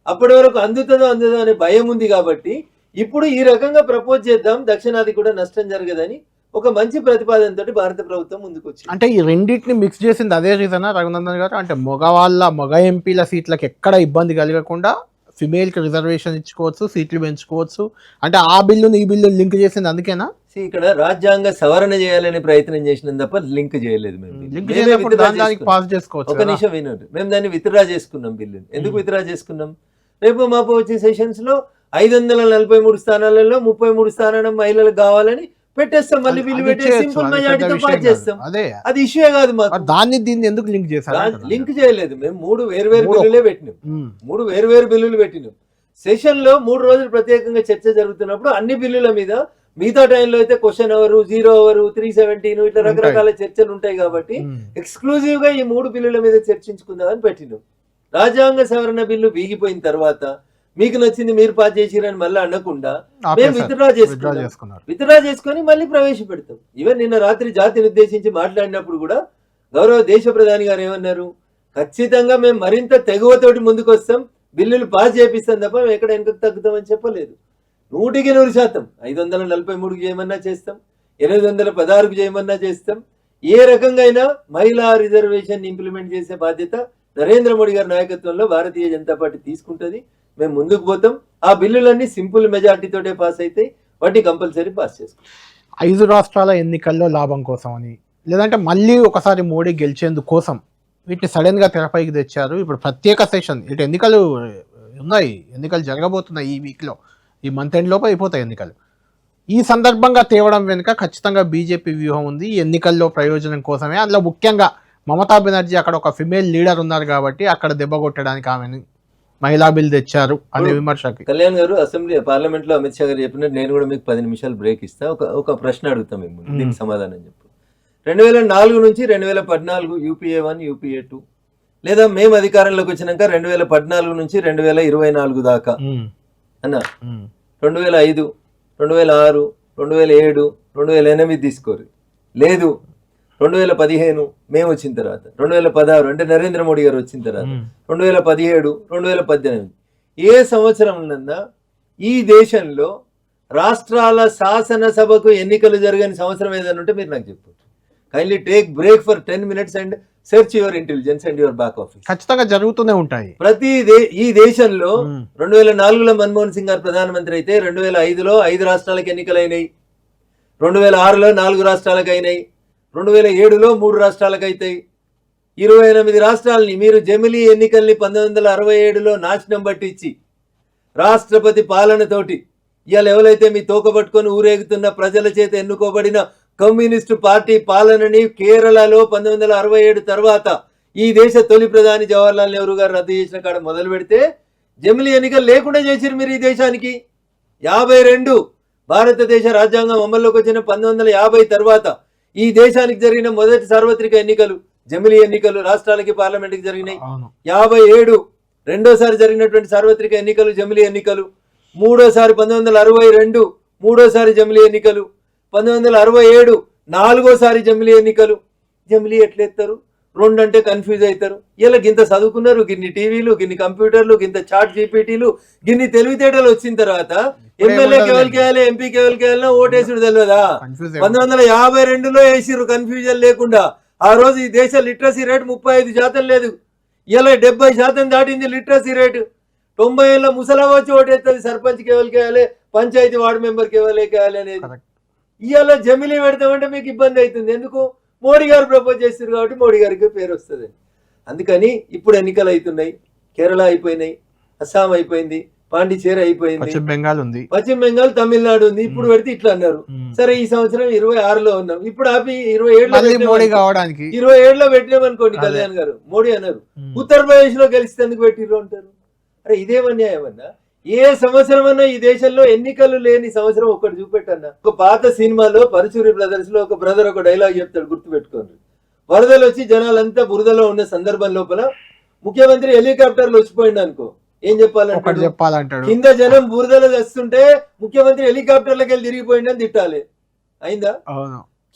అప్పటి వరకు అందుతుందో అనే భయం ఉంది కాబట్టి ఇప్పుడు ఈ రకంగా ప్రపోజ్ చేద్దాం, దక్షిణాది కూడా నష్టం జరగదని ఒక మంచి ప్రతిపాదనతో భారత ప్రభుత్వం ముందుకు వచ్చింది. అంటే ఈ రెండింటిని మిక్స్ చేసింది అదే రీజనా రఘునందన్ గారు? అంటే మగ ఎంపీల సీట్లకు ఎక్కడ ఇబ్బంది కలగకుండా ఫిమేల్కి రిజర్వేషన్ ఇచ్చుకోవచ్చు, సీట్లు పెంచుకోవచ్చు, అంటే ఆ బిల్లుని ఈ బిల్లు లింక్ చేసింది అందుకేనా? ఇక్కడ రాజ్యాంగ సవరణ చేయాలనే ప్రయత్నం చేసినాం తప్ప లింక్ చేయలేదు. ఒక నిమిషం వినండి, మేము దాన్ని విత్డ్రా చేసుకున్నాం బిల్లుని. ఎందుకు విత్డ్రా చేసుకున్నాం? రేపు మాపు వచ్చే సెషన్స్ లో 543 స్థానాలలో 33 స్థానాలు మహిళలకు కావాలని పెట్టేస్తాం, మళ్ళీ బిల్లు పెట్టేసి సింపుల్ మెజారిటీతో పాస్ చేస్తాం. అది ఇష్యూ కాదు మాకు. దాన్ని దీన్ని ఎందుకు లింక్ చేశారు? లింక్ చేయలేదు. మేము 3 వేర్వేరు బిల్లులే పెట్టినాం. 3 వేర్వేరు బిల్లులు పెట్టినాం. సెషన్ లో 3 రోజులు ప్రత్యేకంగా చర్చ జరుగుతున్నప్పుడు అన్ని బిల్లుల మీద, మిగతా టైంలో అయితే క్వశ్చన్ అవర్, 0 అవర్, 317 ఇట్లా రకరకాల చర్చలు ఉంటాయి కాబట్టి ఎక్స్క్లూజివ్ గా ఈ 3 బిల్లుల మీద చర్చించుకుందామని పెట్టినాం. రాజ్యాంగ సవరణ బిల్లు వీగిపోయిన తర్వాత మీకు నచ్చింది మీరు పాస్ చేసిరని మళ్ళీ అనకుండా మేము విత్డ్రా చేసుకొని మళ్ళీ ప్రవేశపెడతాం. ఈవెన్ నిన్న రాత్రి జాతిని ఉద్దేశించి మాట్లాడినప్పుడు కూడా గౌరవ దేశ ప్రధాని గారు ఏమన్నారు? ఖచ్చితంగా మేము మరింత తెగువతోటి ముందుకు వస్తాం, బిల్లులు పాస్ చేపిస్తాం తప్ప మేము ఎక్కడ వెనకకు తగ్గుతామని చెప్పలేదు. 100% 543కు చేయమన్నా చేస్తాం, 816కు చేయమన్నా చేస్తాం. ఏ రకంగా అయినా మహిళా రిజర్వేషన్ ఇంప్లిమెంట్ చేసే బాధ్యత నరేంద్ర మోడీ గారి నాయకత్వంలో భారతీయ జనతా పార్టీ తీసుకుంటుంది. మేము ముందుకు పోతాం. ఆ బిల్లులన్నీ సింపుల్ మెజార్టీతోటే పాస్ అయితే వాటిని కంపల్సరీ పాస్ చేసుకుంటాం. 5 రాష్ట్రాల ఎన్నికల్లో లాభం కోసం అని, లేదంటే మళ్ళీ ఒకసారి మోడీ గెలిచేందుకు కోసం వీటిని సడన్గా తెరపైకి తెచ్చారు. ఇప్పుడు ప్రత్యేక సెషన్, ఇటు ఎన్నికలు ఉన్నాయి, ఎన్నికలు జరగబోతున్నాయి ఈ వీక్లో, ఈ మంత్ ఎండ్ లోపు అయిపోతాయి ఎన్నికలు. ఈ సందర్భంగా తేవడం వెనుక ఖచ్చితంగా బీజేపీ వ్యూహం ఉంది. ఈ ఎన్నికల్లో ప్రయోజనం కోసమే. అందులో ముఖ్యంగా మమతా బెనర్జీ అక్కడ ఒక ఫిమేల్ లీడర్ ఉన్నారు కాబట్టి అక్కడ దెబ్బ కొట్టడానికి ఆమెను మహిళా బిల్ తెచ్చారు అనే విమర్శకి. కళ్యాణ్ గారు పార్లమెంట్ లో అమిత్ షా గారు చెప్పినట్టు నేను కూడా మీకు 10 నిమిషాలు బ్రేక్ ఇస్తా. ఒక ప్రశ్న అడుగుతాం మేము, దీనికి సమాధానం చెప్పు. 2004 నుంచి 2014 యూపీఏ 1, యూపీఏ 2, లేదా మేము అధికారంలోకి వచ్చినాక 2014 నుంచి 2024 దాకా అన్న, 2005, 2006, 2007, 2008 తీసుకోరు, లేదు 2015 మేము వచ్చిన తర్వాత, 2016 అంటే నరేంద్ర మోడీ గారు వచ్చిన తర్వాత, 2017, 2018 ఏ సంవత్సరంలో ఈ దేశంలో రాష్ట్రాల శాసనసభకు ఎన్నికలు జరగని సంవత్సరం ఏదైనా ఉంటే మీరు నాకు చెప్పండి. Kindly take break for 10 minutes and search your intelligence and your back office. ఖచ్చితంగా జరుగుతూనే ఉంటాయి. ఈ దేశంలో 2004లో మన్మోహన్ సింగ్ గారు ప్రధానమంత్రి అయితే 2005లో 5 రాష్ట్రాలకు ఎన్నికలైనాయి, 2006లో 4 రాష్ట్రాలకు అయినాయి, 2007లో 3 రాష్ట్రాలకు అవుతాయి. 28 రాష్ట్రాలని మీరు జమిలీ ఎన్నికల్ని 1967లో నాశనం పట్టించి రాష్ట్రపతి పాలనతోటి ఇవాళ ఎవరైతే మీ తోకబట్టుకొని ఊరేగుతున్న ప్రజల చేత ఎన్నుకోబడిన కమ్యూనిస్టు పార్టీ పాలనని కేరళలో 1967 తర్వాత ఈ దేశ తొలి ప్రధాని జవహర్లాల్ నెహ్రూ గారు రద్దు చేసిన కాడ మొదలు పెడితే జమిలీ ఎన్నికలు లేకుండా చేసిరు మీరు ఈ దేశానికి. 52 భారతదేశ రాజ్యాంగం అమల్లోకి వచ్చిన 1950 తర్వాత ఈ దేశానికి జరిగిన మొదటి సార్వత్రిక ఎన్నికలు జమిలీ ఎన్నికలు రాష్ట్రాలకి పార్లమెంట్కి జరిగినాయి. అవును. 57 రెండోసారి జరిగినటువంటి సార్వత్రిక ఎన్నికలు జమిలీ ఎన్నికలు. మూడోసారి 1962 మూడోసారి జమిలీ ఎన్నికలు. 1967 నాలుగోసారి జమిలీ ఎన్నికలు. జమిలీ ఎట్లెత్తారు? 2 అంటే కన్ఫ్యూజ్ అవుతారు. ఇలా గింత చదువుకున్నారు, గిన్ని టీవీలు, గిన్ని కంప్యూటర్లు, గింత చాట్ జీపీటీలు, గిన్ని తెలివితేటలు వచ్చిన తర్వాత ఎమ్మెల్యేకి ఎవరికి వేయాలి, ఎంపీకి ఎవరికి వేయాలన్నా ఓటేసుడు తెలియదా? 1952లో వేసిర్రు కన్ఫ్యూజన్ లేకుండా. ఆ రోజు ఈ దేశ లిటరసీ రేట్ 35% లేదు. ఇలా 70% దాటింది లిటరసీ రేటు. 90 ఏళ్ళ ముసలా వచ్చి ఓటేస్తుంది సర్పంచ్కి ఎవరికి వేయాలి, పంచాయతీ వార్డు మెంబర్కి ఎవరికి వేయాలి అనేది. ఇవాళ జమిలీ పెడతామంటే మీకు ఇబ్బంది అవుతుంది. ఎందుకు? మోడీ గారు ప్రపోజ్ చేస్తారు కాబట్టి మోడీ గారికి పేరు వస్తుంది. అందుకని ఇప్పుడు ఎన్నికలు అవుతున్నాయి. కేరళ అయిపోయినాయి, అస్సాం అయిపోయింది, పాండిచేరి అయిపోయింది, పశ్చిమ బెంగాల్ ఉంది, పశ్చిమ బెంగాల్, తమిళనాడు ఉంది. ఇప్పుడు పెడితే ఇట్లా అన్నారు. సరే ఈ సంవత్సరం 26లో ఉన్నాం. ఇప్పుడు ఆపి 27లో పెట్టినామనుకోండి. కళ్యాణ్ గారు మోడీ అన్నారు ఉత్తరప్రదేశ్ లో గెలిస్తేందుకు పెట్టిర్రు అంటారు. అరే ఇదేమన్యాయమన్నా? ఏ సంవత్సరం అన్నా ఈ దేశంలో ఎన్నికలు లేని సంవత్సరం ఒకటి చూపెట్టన్నా. ఒక పాత సినిమాలో పరచూరి బ్రదర్స్ లో ఒక బ్రదర్ ఒక డైలాగ్ చెప్తాడు, గుర్తుపెట్టుకోండి. వరదలు వచ్చి జనాలంతా బురదలో ఉన్న సందర్భం లోపల ముఖ్యమంత్రి హెలికాప్టర్లు వచ్చిపోయింది అనుకో, ఏం చెప్పాలంటాడు? కింద జనం బురదలో వస్తుంటే ముఖ్యమంత్రి హెలికాప్టర్లకి వెళ్ళి తిరిగిపోయిందని తిట్టాలి. అయిందా?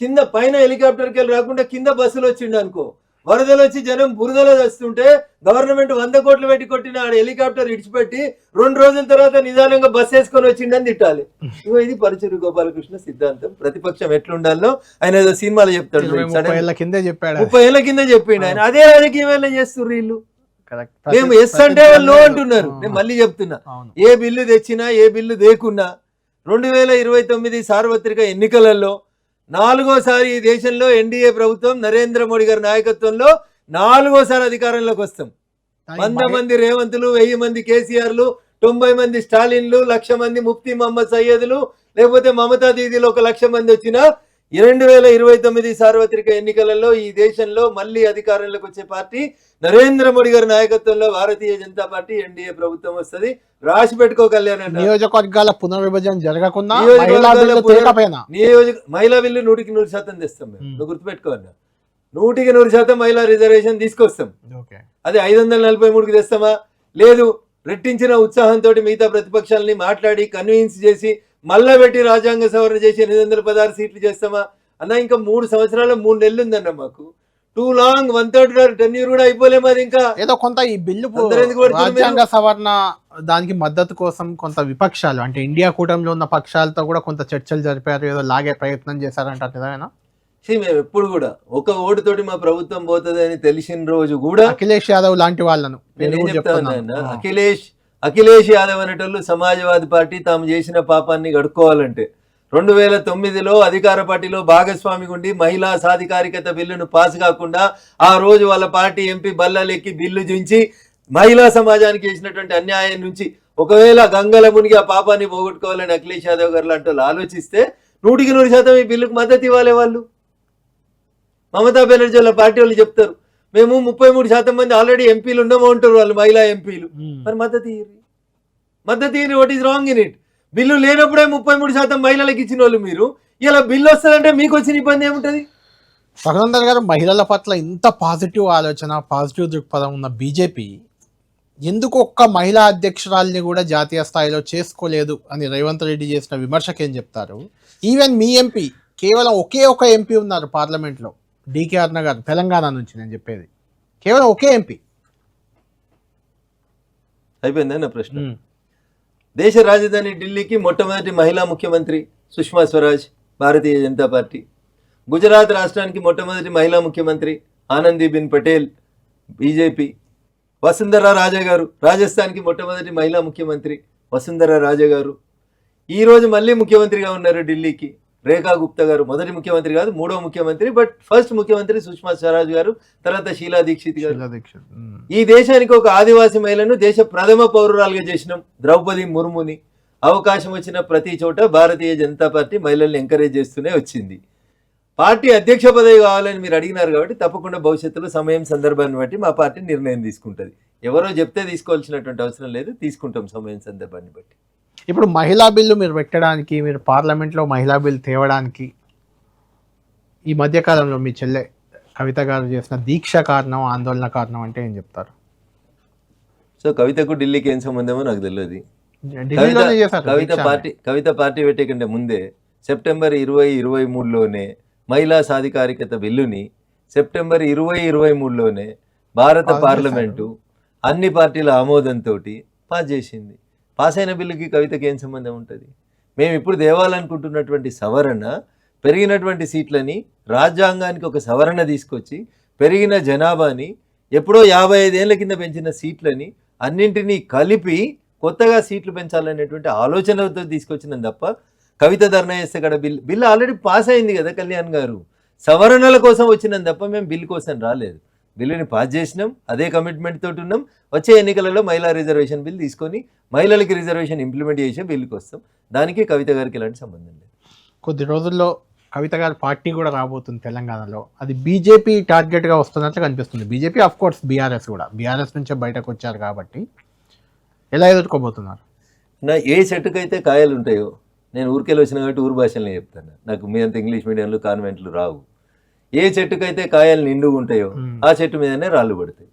కింద పైన హెలికాప్టర్కి వెళ్ళి రాకుండా కింద బస్సులు వచ్చిండు అనుకో, వరదలు వచ్చి జనం బురదలో వస్తుంటే గవర్నమెంట్ 100 కోట్లు పెట్టి కొట్టిన ఆడ హెలికాప్టర్ ఇడిచిపెట్టి 2 రోజుల తర్వాత నిదానంగా బస్ వేసుకొని వచ్చిండని తిట్టాలి. ఇగో ఇది పరచూరి గోపాలకృష్ణ సిద్ధాంతం. ప్రతిపక్షం ఎట్లుండాలో ఆయన ఏదో సినిమాలో చెప్తాడు. 30 ఏళ్ల కింద చెప్పిండు ఆయన. అదే రాజకీయం చేస్తున్నారు వీళ్ళు. మేము ఎస్ అంటే వాళ్ళు నో అంటున్నారు. నేను మళ్ళీ చెప్తున్నా, ఏ బిల్లు తెచ్చినా ఏ బిల్లు దేకున్నా 2029 సార్వత్రిక ఎన్నికలలో 4వసారి ఈ దేశంలో ఎన్డీఏ ప్రభుత్వం నరేంద్ర మోడీ గారి నాయకత్వంలో 4వసారి అధికారంలోకి వస్తాం. 100 మంది రేవంతులు, 1000 మంది కేసీఆర్లు, 90 మంది స్టాలిన్లు, 1,00,000 మంది ముఫ్తీ మహమ్మద్ సయ్యదులు, లేకపోతే మమతా దీదీలు 1,00,000 మంది వచ్చినా 2029 సార్వత్రిక ఎన్నికలలో ఈ దేశంలో మళ్ళీ అధికారంలోకి వచ్చే పార్టీ నరేంద్ర మోడీ గారి నాయకత్వంలో భారతీయ జనతా పార్టీ ఎన్డీఏ ప్రభుత్వం వస్తుంది. రాసి పెట్టుకో కళ్యాణ్. నియోజకవర్గాల పునర్విభజన జరగకుండా మహిళా బిల్లు 100% తెస్తాం మేము. నువ్వు గుర్తుపెట్టుకోవాలి, 100% మహిళా రిజర్వేషన్ తీసుకొస్తాం. అది 543కి తెస్తామా? లేదు, రెట్టించిన ఉత్సాహంతో మిగతా ప్రతిపక్షాలని మాట్లాడి కన్విన్స్ చేసి మళ్ళా పెట్టి రాజ్యాంగ సవరణ చేసి 816 సీట్లు చేస్తామా అన్న? ఇంకా 3 సంవత్సరాలు 3 నెలలు ఉందన్న. మాకు టూ లాంగ్ 1/3 టెన్యూర్ కూడా అయిపోలేము. అది ఇంకా ఏదో కొంత ఈ బిల్లు రాజ్యాంగ సవరణ దానికి మద్దతు కోసం కొంత విపక్షాలు అంటే ఇండియా కూటమిలో ఉన్న పక్షాలతో కూడా కొంత చర్చలు జరిపారు, ఏదో లాగే ప్రయత్నం చేశారంటారు నిజమేనా? మేము ఎప్పుడు కూడా ఒక ఓటుతోటి మా ప్రభుత్వం పోతుంది అని తెలిసిన రోజు కూడా అఖిలేష్ యాదవ్ లాంటి వాళ్ళను నేనేం చెప్తాను, అఖిలేష్ యాదవ్ అనేటోళ్ళు సమాజ్వాదీ పార్టీ తాము చేసిన పాపాన్ని గడుక్కోవాలంటే 2009లో అధికార పార్టీలో భాగస్వామి ఉండి మహిళా సాధికారికత బిల్లును పాస్ కాకుండా ఆ రోజు వాళ్ళ పార్టీ ఎంపీ బల్లలెక్కి బిల్లు చూపించి మహిళా సమాజానికి చేసినటువంటి అన్యాయం నుంచి ఒకవేళ గంగల మునిగి ఆ పాపాన్ని పోగొట్టుకోవాలని అఖిలేష్ యాదవ్ గారు లాంటి వాళ్ళు ఆలోచిస్తే 100% ఈ బిల్లుకు మద్దతు ఇవ్వాలి. వాళ్ళు మమతా బెనర్జీ వాళ్ళ పార్టీ వాళ్ళు చెప్తారు మేము 33% మంది ఆల్రెడీ ఎంపీలు ఉన్నామో ఉంటారు వాళ్ళు, మహిళా ఎంపీలు. మరి మద్దతు ఇయ్యి. What is wrong in it? Bill లేనప్పుడే 33% మహిళలకు ఇచ్చిన వాళ్ళు మీరు, ఇలా బిల్లు వస్తుందంటే మీకు వచ్చిన ఇబ్బంది ఏముంటుంది? రఘునందన్ గారు, మహిళల పట్ల ఇంత పాజిటివ్ ఆలోచన, పాజిటివ్ దృక్పథం ఉన్న బీజేపీ ఎందుకు ఒక్క మహిళా అధ్యక్షురాలిని కూడా జాతీయ స్థాయిలో చేసుకోలేదు అని రేవంత్ రెడ్డి చేసిన విమర్శకు ఏం చెప్తారు? ఈవెన్ మీ ఎంపీ, కేవలం ఒకే ఒక ఎంపీ ఉన్నారు పార్లమెంట్లో, డికే అరుణ గారు, తెలంగాణ నుంచి. నేను చెప్పేది కేవలం ఒకే ఎంపీ. అయిపోయింది నా ప్రశ్న. దేశ రాజధాని ఢిల్లీకి మొట్టమొదటి మహిళా ముఖ్యమంత్రి సుష్మా స్వరాజ్, భారతీయ జనతా పార్టీ. గుజరాత్ రాష్ట్రానికి మొట్టమొదటి మహిళా ముఖ్యమంత్రి ఆనందీబెన్ పటేల్, బీజేపీ. వసుంధరా రాజే గారు, రాజస్థాన్కి మొట్టమొదటి మహిళా ముఖ్యమంత్రి వసుంధరా రాజే గారు. ఈరోజు మళ్ళీ ముఖ్యమంత్రిగా ఉన్నారు ఢిల్లీకి రేఖా గుప్తా గారు. మొదటి ముఖ్యమంత్రి కాదు, 3వ ముఖ్యమంత్రి, బట్ ఫస్ట్ ముఖ్యమంత్రి సుష్మా స్వరాజ్ గారు, తర్వాత షీలా దీక్షిత్ గారు. ఈ దేశానికి ఒక ఆదివాసీ మహిళను దేశ ప్రథమ పౌరురాలుగా చేసినాం, ద్రౌపది ముర్ముని. అవకాశం వచ్చిన ప్రతి చోట భారతీయ జనతా పార్టీ మహిళల్ని ఎంకరేజ్ చేస్తూనే వచ్చింది. పార్టీ అధ్యక్ష పదవి కావాలని మీరు అడిగినారు కాబట్టి తప్పకుండా భవిష్యత్తులో సమయం సందర్భాన్ని బట్టి మా పార్టీ నిర్ణయం తీసుకుంటుంది. ఎవరో చెప్తే తీసుకోవాల్సినటువంటి అవసరం లేదు, తీసుకుంటాం సమయం సందర్భాన్ని బట్టి. ఇప్పుడు మహిళా బిల్లు మీరు పెట్టడానికి, మీరు పార్లమెంట్లో మహిళా బిల్లు తేవడానికి ఈ మధ్యకాలంలో మీ చెల్లె కవిత గారు చేసిన దీక్ష కారణం, ఆందోళన కారణం అంటే ఏం చెప్తారు? సో కవితకు ఢిల్లీకి ఏం సంబంధమో నాకు తెలియదు. ఢిల్లీలోనే చేశారు కవిత పార్టీ పెట్టే కంటే ముందే సెప్టెంబర్ 2023లోనే మహిళా సాధికారికత బిల్లుని సెప్టెంబర్ 2023లోనే భారత పార్లమెంటు అన్ని పార్టీల ఆమోదంతో పాస్ చేసింది. పాస్ అయిన బిల్లుకి కవితకి ఏం సంబంధం ఉంటుంది? మేము ఇప్పుడు తేవాలనుకుంటున్నటువంటి సవరణ పెరిగినటువంటి సీట్లని రాజ్యాంగానికి ఒక సవరణ తీసుకొచ్చి పెరిగిన జనాభాని ఎప్పుడో 55 ఏళ్ల కింద పెంచిన సీట్లని అన్నింటినీ కలిపి కొత్తగా సీట్లు పెంచాలనేటువంటి ఆలోచనలతో తీసుకొచ్చినాం తప్ప కవిత ధర్నా చేస్తే కదా బిల్ ఆల్రెడీ పాస్ అయింది కదా కళ్యాణ్ గారు. సవరణల కోసం వచ్చినాం తప్ప మేము బిల్ కోసం రాలేదు. బిల్లుని పాస్ చేసినాం, అదే కమిట్మెంట్ తోటి ఉన్నాం. వచ్చే ఎన్నికలలో మహిళా రిజర్వేషన్ బిల్ తీసుకొని మహిళలకి రిజర్వేషన్ ఇంప్లిమెంట్ చేసే బిల్లుకి వస్తాం. దానికి కవిత గారికి ఎలాంటి సంబంధం లేదు. కొద్ది రోజుల్లో కవిత గారి పార్టీ కూడా రాబోతుంది తెలంగాణలో. అది బీజేపీ టార్గెట్గా వస్తున్నట్లు కనిపిస్తుంది. బీజేపీ ఆఫ్ కోర్స్ బీఆర్ఎస్ కూడా, బీఆర్ఎస్ నుంచే బయటకు వచ్చారు కాబట్టి ఎలా ఎదుర్కోబోతున్నారు? నా ఏ చెట్టుకైతే కాయలు ఉంటాయో, నేను ఊరికెళ్ళి వచ్చిన కాబట్టి ఊరు భాషలనే చెప్తాను, నాకు మీ అంత ఇంగ్లీష్ మీడియంలు కాన్వెంట్లు రావు. ఏ చెట్టుకైతే కాయలు నిండుగా ఉంటాయో ఆ చెట్టు మీదనే రాళ్ళు పడతాయి.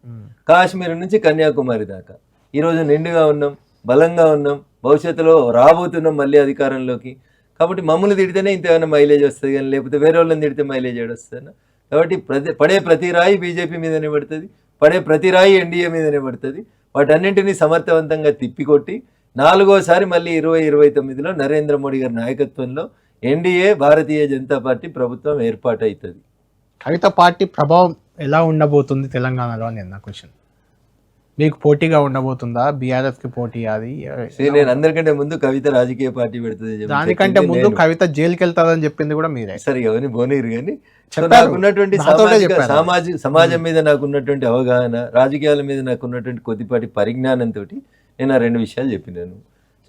కాశ్మీర్ నుంచి కన్యాకుమారి దాకా ఈరోజు నిండుగా ఉన్నాం, బలంగా ఉన్నాం, భవిష్యత్తులో రాబోతున్నాం మళ్ళీ అధికారంలోకి. కాబట్టి మమ్మల్ని తిడితేనే ఇంత ఏమైనా మైలేజ్ వస్తుంది, కానీ లేకపోతే వేరే వాళ్ళని తిడితే మైలేజ్ ఏడొస్తుందా? కాబట్టి పడే ప్రతి రాయి బీజేపీ మీదనే పడుతుంది, పడే ప్రతి రాయి ఎన్డీఏ మీదనే పడుతుంది. వాటన్నింటినీ సమర్థవంతంగా తిప్పికొట్టి 4వసారి మళ్ళీ 2029లో నరేంద్ర మోడీ గారి నాయకత్వంలో ఎన్డీఏ భారతీయ జనతా పార్టీ ప్రభుత్వం ఏర్పాటు అవుతుంది. కవిత పార్టీ ప్రభావం ఎలా ఉండబోతుంది తెలంగాణలో అని నా క్వశ్చన్. మీకు పోటీగా ఉండబోతుందా? బీఆర్ఎస్కి పోటీ? అది నేను అందరికంటే ముందు కవిత రాజకీయ పార్టీ పెడుతుంది, దానికంటే ముందు కవిత జైలుకి వెళ్తాదని చెప్పింది కూడా మీరే. సరే ఎవరిని బోనీరు, కానీ నాకున్నటువంటి సమాజం మీద నాకున్నటువంటి అవగాహన, రాజకీయాల మీద నాకున్నటువంటి కొద్దిపాటి పరిజ్ఞానంతో నేను ఆ 2 విషయాలు చెప్పినాను.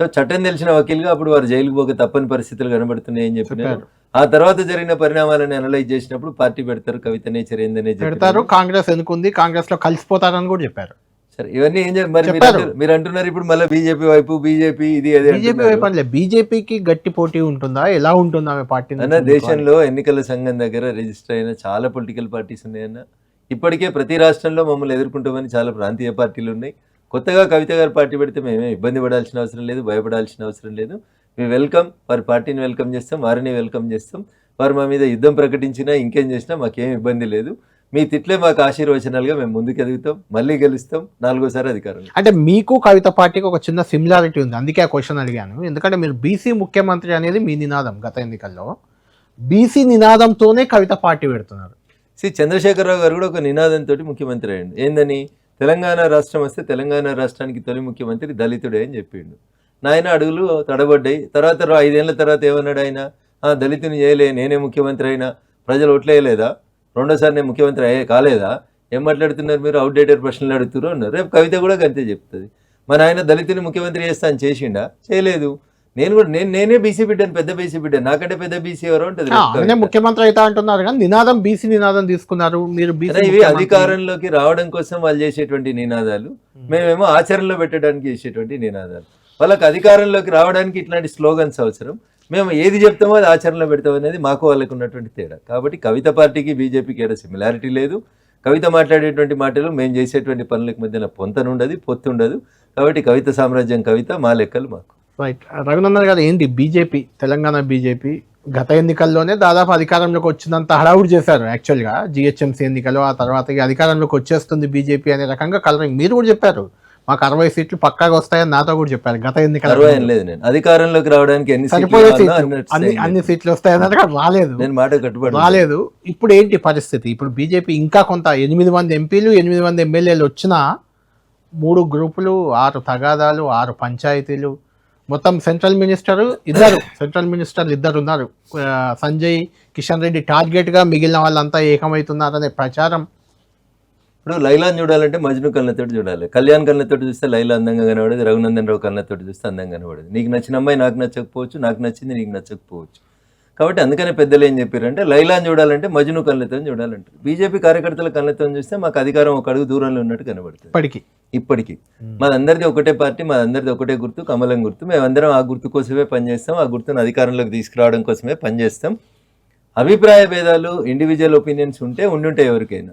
సో చట్టం తెలిసిన వకీలుగా అప్పుడు వారు జైలుకు పోక తప్పని పరిస్థితులు కనబడుతున్నాయని చెప్పినారు. ఆ తర్వాత జరిగిన పరిణామాలను అనలైజ్ చేసినప్పుడు పార్టీ పెడతారు, కవితనే చరేందనే పెడతారు, కాంగ్రెస్ ఎందుకుంది, కాంగ్రెస్ లో కలిసిపోతారని కూడా చెప్పారు. సరే ఇవన్నీ ఏం మరి మీరు అంటున్నారు ఇప్పుడు మళ్ళీ బీజేపీ వైపు, బీజేపీ ఇది బీజేపీ వైపు అనలే, బీజేపీకి గట్టి పోటీ ఉంటుందా, ఎలా ఉంటుంది ఆమె పార్టీ? అన్న దేశంలో ఎన్నికల సంఘం దగ్గర రిజిస్టర్ అయిన చాలా పొలిటికల్ పార్టీస్ ఉన్నాయన్న. ఇప్పటికే ప్రతి రాష్ట్రంలో మమ్మల్ని ఎదుర్కొంటామని చాలా ప్రాంతీయ పార్టీలు ఉన్నాయి. కొత్తగా కవిత గారి పార్టీ పెడితే మేమే ఇబ్బంది పడాల్సిన అవసరం లేదు, భయపడాల్సిన అవసరం లేదు. మేము వెల్కమ్, వారి పార్టీని వెల్కమ్ చేస్తాం, వారిని వెల్కమ్ చేస్తాం. వారు మా మీద యుద్ధం ప్రకటించినా ఇంకేం చేసినా మాకేం ఇబ్బంది లేదు. మీ తిట్లే మాకు ఆశీర్వచనాలుగా మేము ముందుకు ఎదుగుతాం, మళ్ళీ గెలుస్తాం, 4వసారి అధికారం. అంటే మీకు కవిత పార్టీకి ఒక చిన్న సిమిలారిటీ ఉంది, అందుకే ఆ క్వశ్చన్ అడిగాను. ఎందుకంటే మీరు బీసీ ముఖ్యమంత్రి అనేది మీ నినాదం. గత ఎన్నికల్లో బీసీ నినాదంతోనే కవిత పార్టీ పెడుతున్నారు. చంద్రశేఖరరావు గారు కూడా ఒక నినాదంతో ముఖ్యమంత్రి అయ్యండు. ఏందని? తెలంగాణ రాష్ట్రం వస్తే తెలంగాణ రాష్ట్రానికి తొలి ముఖ్యమంత్రి దళితుడే అని చెప్పిండు. నాయన అడుగులు తడబడ్డాయి. తర్వాత 5 ఏళ్ల తర్వాత ఏమన్నాడు ఆయన? దళితుని చేయలే, నేనే ముఖ్యమంత్రి అయినా, ప్రజలు ఓట్లేయలేదా, 2వసారి నేను ముఖ్యమంత్రి కాలేదా, ఏం మాట్లాడుతున్నారు మీరు, అవుట్డేటెడ్ ప్రశ్నలు అడుగుతున్నారు అన్నారు. రేపు కవిత కూడా అంతే చెప్తుంది. మన ఆయన దళితుని ముఖ్యమంత్రి చేస్తా అని చేసిండా? చేయలేదు. నేను కూడా నేనే బీసీ బిడ్డను, పెద్ద బీసీ బిడ్డ, నాకంటే పెద్ద బీసీ ఎవరో ఉంటుంది. ముఖ్యమంత్రి అయితే అంటున్నారు కానీ నినాదం బీసీ నినాదం తీసుకున్నారు మీరు. ఇవి అధికారంలోకి రావడం కోసం వాళ్ళు చేసేటువంటి నినాదాలు, మేమేమో ఆచరణలో పెట్టడానికి చేసేటువంటి నినాదాలు. వాళ్ళకి అధికారంలోకి రావడానికి ఇట్లాంటి స్లోగన్స్ అవసరం. మేము ఏది చెప్తామో అది ఆచరణలో పెడతాం అనేది మాకు వాళ్ళకు ఉన్నటువంటి తేడా. కాబట్టి కవిత పార్టీకి బీజేపీకి ఏదో సిమిలారిటీ లేదు. కవిత మాట్లాడేటువంటి మాటలు మేము చేసేటువంటి పనులకు మధ్యన పొంతనుండదు, పొత్తుండదు. కాబట్టి కవిత సామ్రాజ్యం కవిత, మా లెక్కలు మాకు. రైట్. రఘునందన్ గారు, ఏంటి బీజేపీ, తెలంగాణ బీజేపీ గత ఎన్నికల్లోనే దాదాపు అధికారంలోకి వచ్చినంత హడావుడి చేశారు. యాక్చువల్గా జిహెచ్ఎంసీ ఎన్నికలు, ఆ తర్వాత అధికారంలోకి వచ్చేస్తుంది బీజేపీ అనే రకంగా కలరింగ్ మీరు కూడా చెప్పారు. మాకు 60 సీట్లు పక్కాగా వస్తాయని నాతో కూడా చెప్పారు. గత ఎన్నికలు 60 లేదు, నేను అధికారంలోకి రావడానికి అన్ని సీట్లు వస్తాయని రాలేదు, నేను మాట కట్టుబడి రాలేదు. ఇప్పుడు ఏంటి పరిస్థితి? ఇప్పుడు బీజేపీ ఇంకా కొంత 8 మంది ఎంపీలు, 8 మంది ఎమ్మెల్యేలు వచ్చినా 3 గ్రూపులు, 6 తగాదాలు, 6 పంచాయతీలు, మొత్తం సెంట్రల్ మినిస్టర్లు ఇద్దరు ఉన్నారు. సంజయ్, కిషన్ రెడ్డి టార్గెట్గా మిగిలిన వాళ్ళంతా ఏకమవుతున్నారనే ప్రచారం. ఇప్పుడు లైలాని చూడాలంటే మజ్ను కళ్ళతోటి చూడాలి. కళ్యాణ్ కళ్ళతోటి చూస్తే లైలా అందంగా కనబడేది, రఘునందన్ రావు కళ్ళతోటి చూస్తే అందంగా కనబడేది. నీకు నచ్చిన అమ్మాయి నాకు నచ్చకపోవచ్చు, నాకు నచ్చింది నీకు నచ్చకపోవచ్చు. కాబట్టి అందుకనే పెద్దలు ఏం చెప్పారంటే లైలాని చూడాలంటే మజ్ను కళ్ళతో చూడాలంటారు. బీజేపీ కార్యకర్తల కళ్ళతో చూస్తే మాకు అధికారం ఒక అడుగు దూరంలో ఉన్నట్టు కనబడుతుంది. ఇప్పటికీ మాదందరిది ఒకటే పార్టీ, మాదందరిది ఒకటే గుర్తు, కమలం గుర్తు. మేమందరం ఆ గుర్తు కోసమే పనిచేస్తాం, ఆ గుర్తును అధికారంలోకి తీసుకురావడం కోసమే పనిచేస్తాం. అభిప్రాయ భేదాలు, ఇండివిజువల్ ఒపీనియన్స్ ఉండుంటాయి ఎవరికైనా.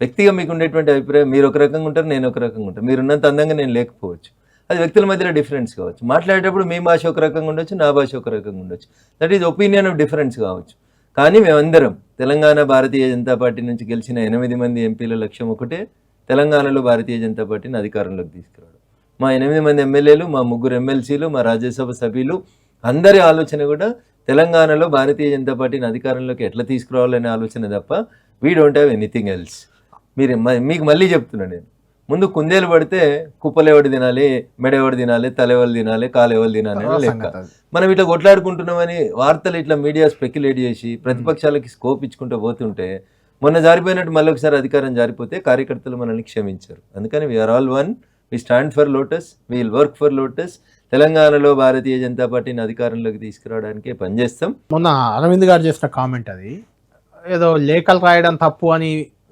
వ్యక్తిగా మీకు ఉండేటువంటి అభిప్రాయం, మీరు ఒక రకంగా ఉంటారు, నేను ఒక రకంగా ఉంటాను. మీరున్నంత అందంగా నేను లేకపోవచ్చు, అది వ్యక్తుల మధ్యలో డిఫరెన్స్ కావచ్చు. మాట్లాడేటప్పుడు మీ భాష ఒక రకంగా ఉండొచ్చు, నా భాష ఒక రకంగా ఉండొచ్చు. That is opinion of difference కావచ్చు. కానీ మేమందరం తెలంగాణ భారతీయ జనతా పార్టీ నుంచి గెలిచిన 8 మంది ఎంపీల లక్ష్యం ఒకటే, తెలంగాణలో భారతీయ జనతా పార్టీని అధికారంలోకి తీసుకురావడం. మా 8 మంది ఎమ్మెల్యేలు, మా 3 ఎమ్మెల్సీలు, మా రాజ్యసభ సభ్యులు అందరి ఆలోచన కూడా తెలంగాణలో భారతీయ జనతా పార్టీని అధికారంలోకి ఎట్లా తీసుకురావాలనే ఆలోచన తప్ప we don't have anything else. మీకు మళ్ళీ చెప్తున్నాను నేను, ముందు కుందేలు పడితే కుప్పలు ఎవడు తినాలి, మెడ ఎవడు తినాలి, తల ఎవరు తినాలి, కాలు ఎవరు తినాలి అని లెక్క. మనం ఇట్లా కొట్లాడుకుంటున్నామని వార్తలు ఇట్లా మీడియా స్పెక్యులేట్ చేసి ప్రతిపక్షాలకి స్కోప్ ఇచ్చుకుంటూ పోతుంటే, మొన్న జారిపోయినట్టు మళ్ళీ ఒకసారి అధికారం జారిపోతే కార్యకర్తలు మనల్ని క్షమించారు. అందుకని we are all one, we stand for lotus, we'll work for lotus. తెలంగాణలో భారతీయ జనతా పార్టీని అధికారంలోకి తీసుకురావడానికే పనిచేస్తాం. మొన్న అరవింద్ గారు చేసిన కామెంట్, అది ఏదో లేఖలు రాయడం తప్పు అని